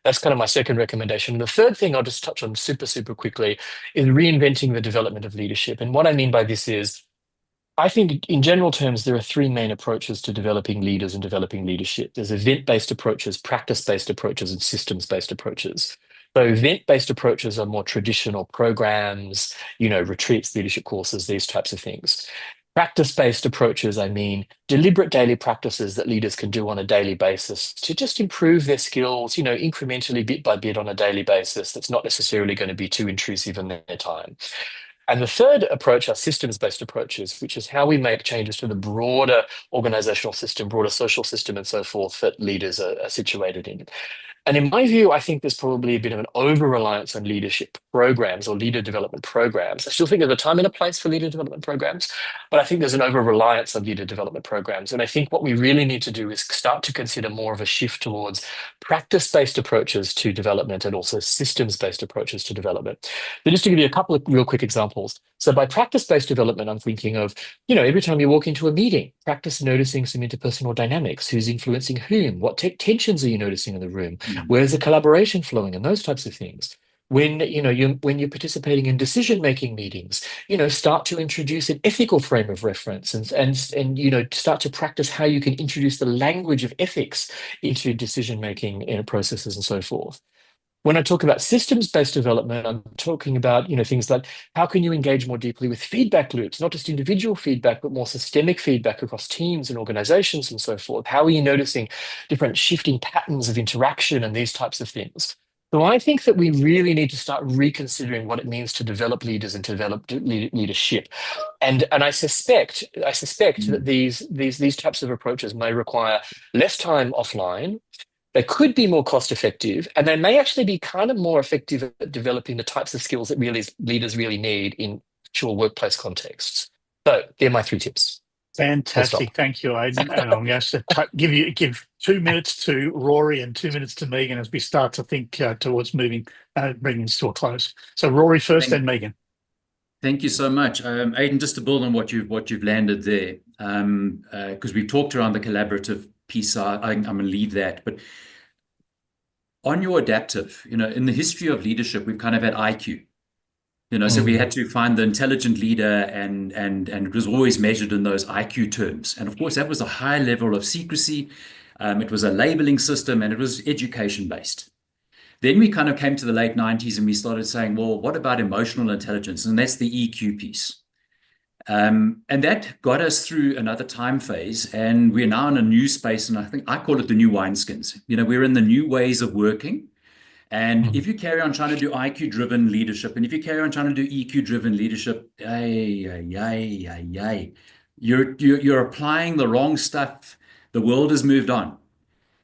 That's kind of my second recommendation. And the third thing I'll just touch on super, super quickly is reinventing the development of leadership. And what I mean by this is, I think in general terms, there are three main approaches to developing leaders and developing leadership. There's event-based approaches, practice-based approaches, and systems-based approaches. So event-based approaches are more traditional programs, retreats, leadership courses, these types of things. Practice-based approaches, I mean deliberate daily practices that leaders can do on a daily basis to just improve their skills, incrementally, bit by bit on a daily basis. That's not necessarily going to be too intrusive in their time. And the third approach are systems-based approaches, which is how we make changes to the broader organizational system, broader social system, and so forth that leaders are situated in. And in my view, I think there's probably a bit of an over-reliance on leadership programs or leader development programs. I still think there's a time and a place for leader development programs, but I think there's an over-reliance on leader development programs. And I think what we really need to do is start to consider more of a shift towards practice-based approaches to development and also systems-based approaches to development. So just to give you a couple of real quick examples. So by practice-based development, I'm thinking of, every time you walk into a meeting, practice noticing some interpersonal dynamics, who's influencing whom, what tensions are you noticing in the room, where's the collaboration flowing, and those types of things. When you're participating in decision-making meetings, start to introduce an ethical frame of reference and start to practice how you can introduce the language of ethics into decision-making processes and so forth. When I talk about systems-based development, I'm talking about things like how can you engage more deeply with feedback loops, not just individual feedback, but more systemic feedback across teams and organizations and so forth. How are you noticing different shifting patterns of interaction and these types of things? So I think that we really need to start reconsidering what it means to develop leaders and to develop leadership. And I suspect that these types of approaches may require less time offline. They could be more cost effective, and they may actually be kind of more effective at developing the types of skills that leaders really need in actual workplace contexts. So they're my 3 tips. Fantastic. Thank you, Aidan. And I'm going to give 2 minutes to Rory and 2 minutes to Megan as we start to think towards bringing this to a close. So Rory first, then Megan. Thank you so much. Aidan, just to build on what you've landed there, because we've talked around the collaborative piece, I'm going to leave that. But on your adaptive, in the history of leadership, we've kind of had IQ. So we had to find the intelligent leader, and it was always measured in those IQ terms. And of course, that was a high level of secrecy. It was a labeling system, and it was education based. Then we kind of came to the late 90s and we started saying, well, what about emotional intelligence? And that's the EQ piece. And that got us through another time phase. And we're now in a new space. And I think I call it the new wineskins. We're in the new ways of working. And if you carry on trying to do IQ-driven leadership, and if you carry on trying to do EQ-driven leadership, you're applying the wrong stuff. The world has moved on.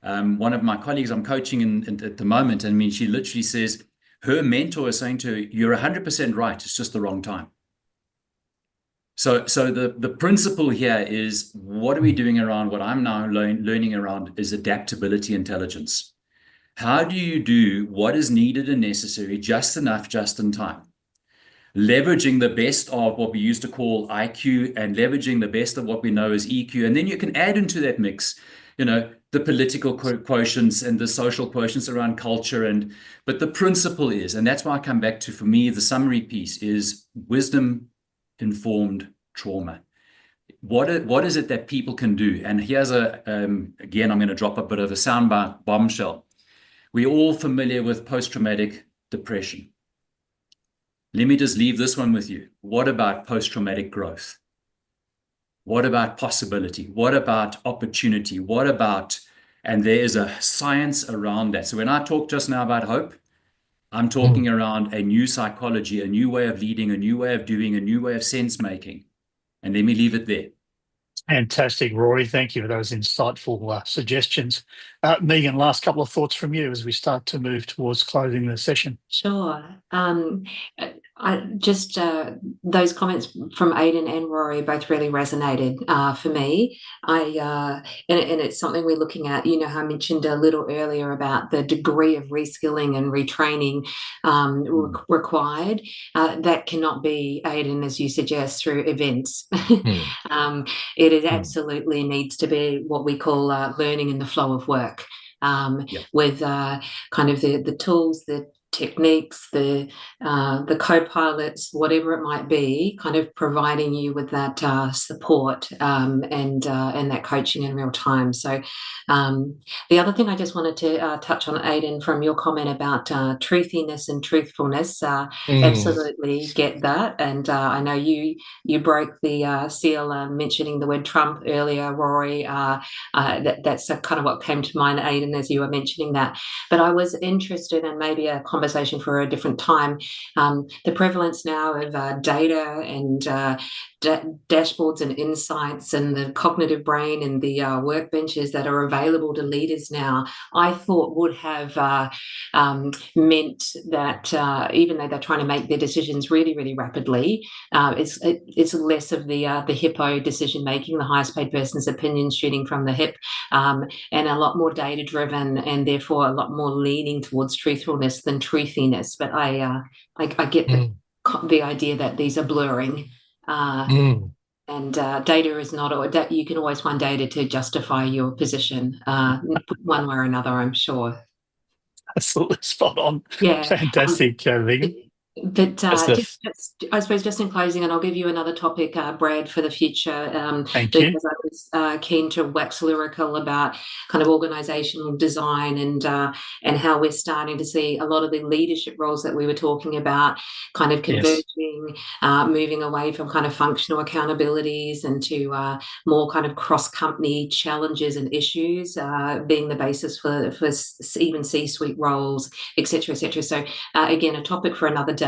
One of my colleagues I'm coaching at the moment, she literally says her mentor is saying to her, "You're 100% right. It's just the wrong time." So the principle here is, what are we doing around what I'm now learning around is adaptability intelligence. How do you do what is needed and necessary, just enough, just in time? Leveraging the best of what we used to call IQ and leveraging the best of what we know as EQ. And then you can add into that mix, the political quotients and the social quotients around culture. But the principle is, and that's why I come back to, for me, the summary piece is wisdom-informed trauma. What is it that people can do? And here's again, I'm going to drop a bit of a soundbite bombshell. We're all familiar with post-traumatic depression. Let me just leave this one with you. What about post-traumatic growth? What about possibility? What about opportunity? And there is a science around that. So when I talk just now about hope, I'm talking around a new psychology, a new way of leading, a new way of doing, a new way of sense making. And let me leave it there. Fantastic, Rory. Thank you for those insightful suggestions. Megan, last couple of thoughts from you as we start to move towards closing the session. Sure. I just those comments from Aidan and Rory both really resonated for me. And it's something we're looking at. How I mentioned a little earlier about the degree of reskilling and retraining required. That cannot be, Aidan, as you suggest, through events. It absolutely needs to be what we call learning in the flow of work. With kind of the tools, the techniques, the co-pilots, whatever it might be, kind of providing you with that support and that coaching in real time. So the other thing I just wanted to touch on, Aidan, from your comment about truthiness and truthfulness, absolutely get that. And I know you broke the seal mentioning the word Trump earlier, Rory. That's kind of what came to mind, Aidan, as you were mentioning that. But I was interested in maybe a conversation for a different time. The prevalence now of data and dashboards and insights and the cognitive brain and the workbenches that are available to leaders now, I thought would have meant that even though they're trying to make their decisions really, really rapidly, it's less of the hippo decision making, the highest paid person's opinion shooting from the hip, and a lot more data driven, and therefore a lot more leaning towards truthfulness than truthiness. But I get the idea that these are blurring. And data is not, you can always find data to justify your position one way or another, I'm sure. Absolutely spot on. Yeah. Fantastic, Megan. But As the I suppose just in closing, and I'll give you another topic, Brad, for the future, Thank you. because I was keen to wax lyrical about kind of organisational design and how we're starting to see a lot of the leadership roles that we were talking about kind of Yes. converging, moving away from kind of functional accountabilities and to more kind of cross-company challenges and issues being the basis for even C-suite roles, etc., etc. So again, a topic for another day.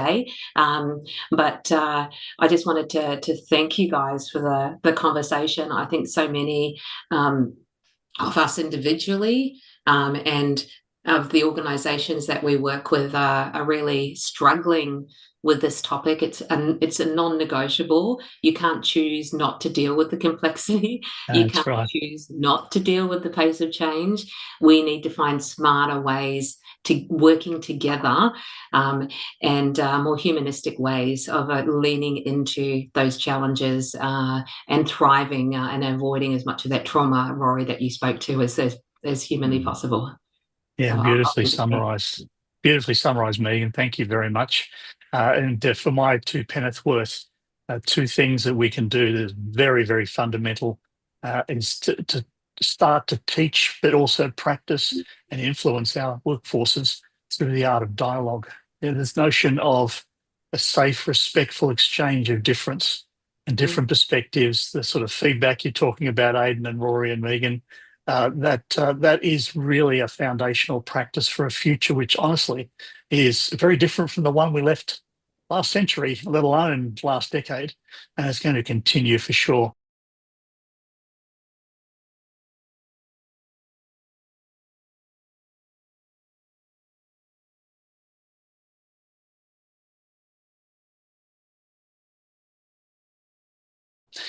But I just wanted to thank you guys for the conversation. I think so many of us individually and of the organisations that we work with are really struggling with this topic. It's a non-negotiable. You can't choose not to deal with the complexity. You That's can't right. choose not to deal with the pace of change. We need to find smarter ways to working together and more humanistic ways of leaning into those challenges and thriving and avoiding as much of that trauma, Rory, that you spoke to as humanly possible. Yeah, So beautifully summarised. Beautifully summarised, Megan. Thank you very much. And for my two penneth worth, two things that we can do that is very, very fundamental is to start to teach, but also practice and influence our workforces through the art of dialogue. This notion of a safe, respectful exchange of difference and different perspectives, the sort of feedback you're talking about, Aidan and Rory and Megan, that is really a foundational practice for a future which honestly is very different from the one we left last century, let alone last decade, and it's going to continue for sure.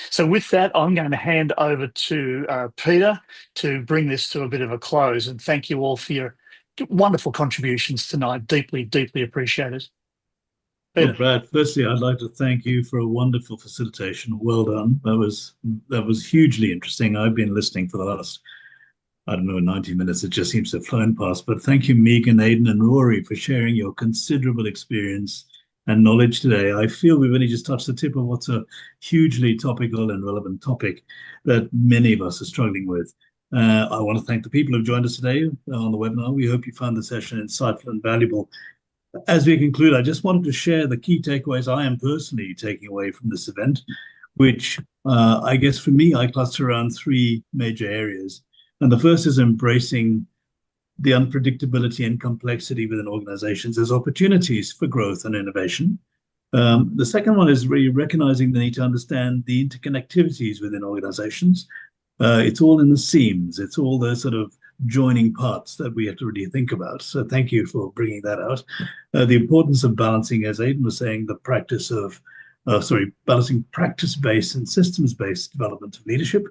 So with that, I'm going to hand over to Peter to bring this to a bit of a close. And thank you all for your wonderful contributions tonight. Deeply, deeply appreciated. Well, Brad, firstly, I'd like to thank you for a wonderful facilitation. Well done. That was hugely interesting. I've been listening for the last, I don't know, 90 minutes. It just seems to have flown past. But thank you, Megan, Aidan, and Rory, for sharing your considerable experience and knowledge today. I feel we've only just touched the tip of what's a hugely topical and relevant topic that many of us are struggling with. I want to thank the people who've joined us today on the webinar. We hope you found the session insightful and valuable. As we conclude, I just wanted to share the key takeaways I am personally taking away from this event, which I guess for me, I cluster around three major areas. And the first is embracing the unpredictability and complexity within organizations as opportunities for growth and innovation. The second one is really recognizing the need to understand the interconnectivities within organizations. It's all in the seams. It's all the sort of joining parts that we have to really think about. So thank you for bringing that out. The importance of balancing, as Aidan was saying, the practice of, balancing practice-based and systems-based development of leadership.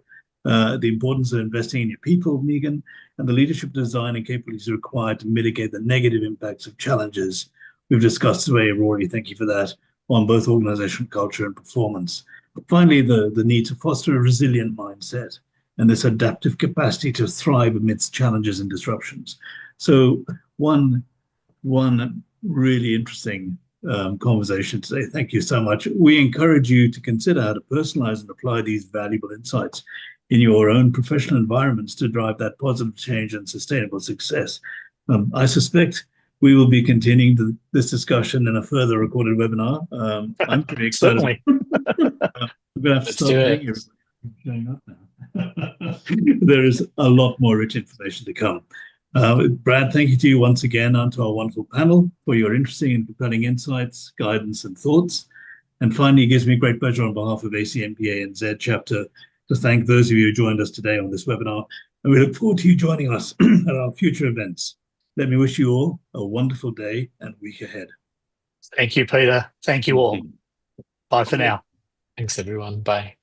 The importance of investing in your people, Megan, and the leadership design and capabilities required to mitigate the negative impacts of challenges we've discussed today. Rory, thank you for that, on both organizational culture and performance. But finally, the need to foster a resilient mindset and this adaptive capacity to thrive amidst challenges and disruptions. So one really interesting conversation today. Thank you so much. We encourage you to consider how to personalize and apply these valuable insights in your own professional environments to drive that positive change and sustainable success. I suspect we will be continuing this discussion in a further recorded webinar. I'm pretty excited. Certainly. We're going to have to start paying everybody showing up now. There is a lot more rich information to come. Brad, thank you to you once again and to our wonderful panel for your interesting and compelling insights, guidance, and thoughts. And finally, it gives me great pleasure on behalf of ACMP ANZ chapter to thank those of you who joined us today on this webinar. And we look forward to you joining us at our future events. Let me wish you all a wonderful day and week ahead. Thank you, Peter. Thank you all. Bye for now. Thanks, everyone. Bye.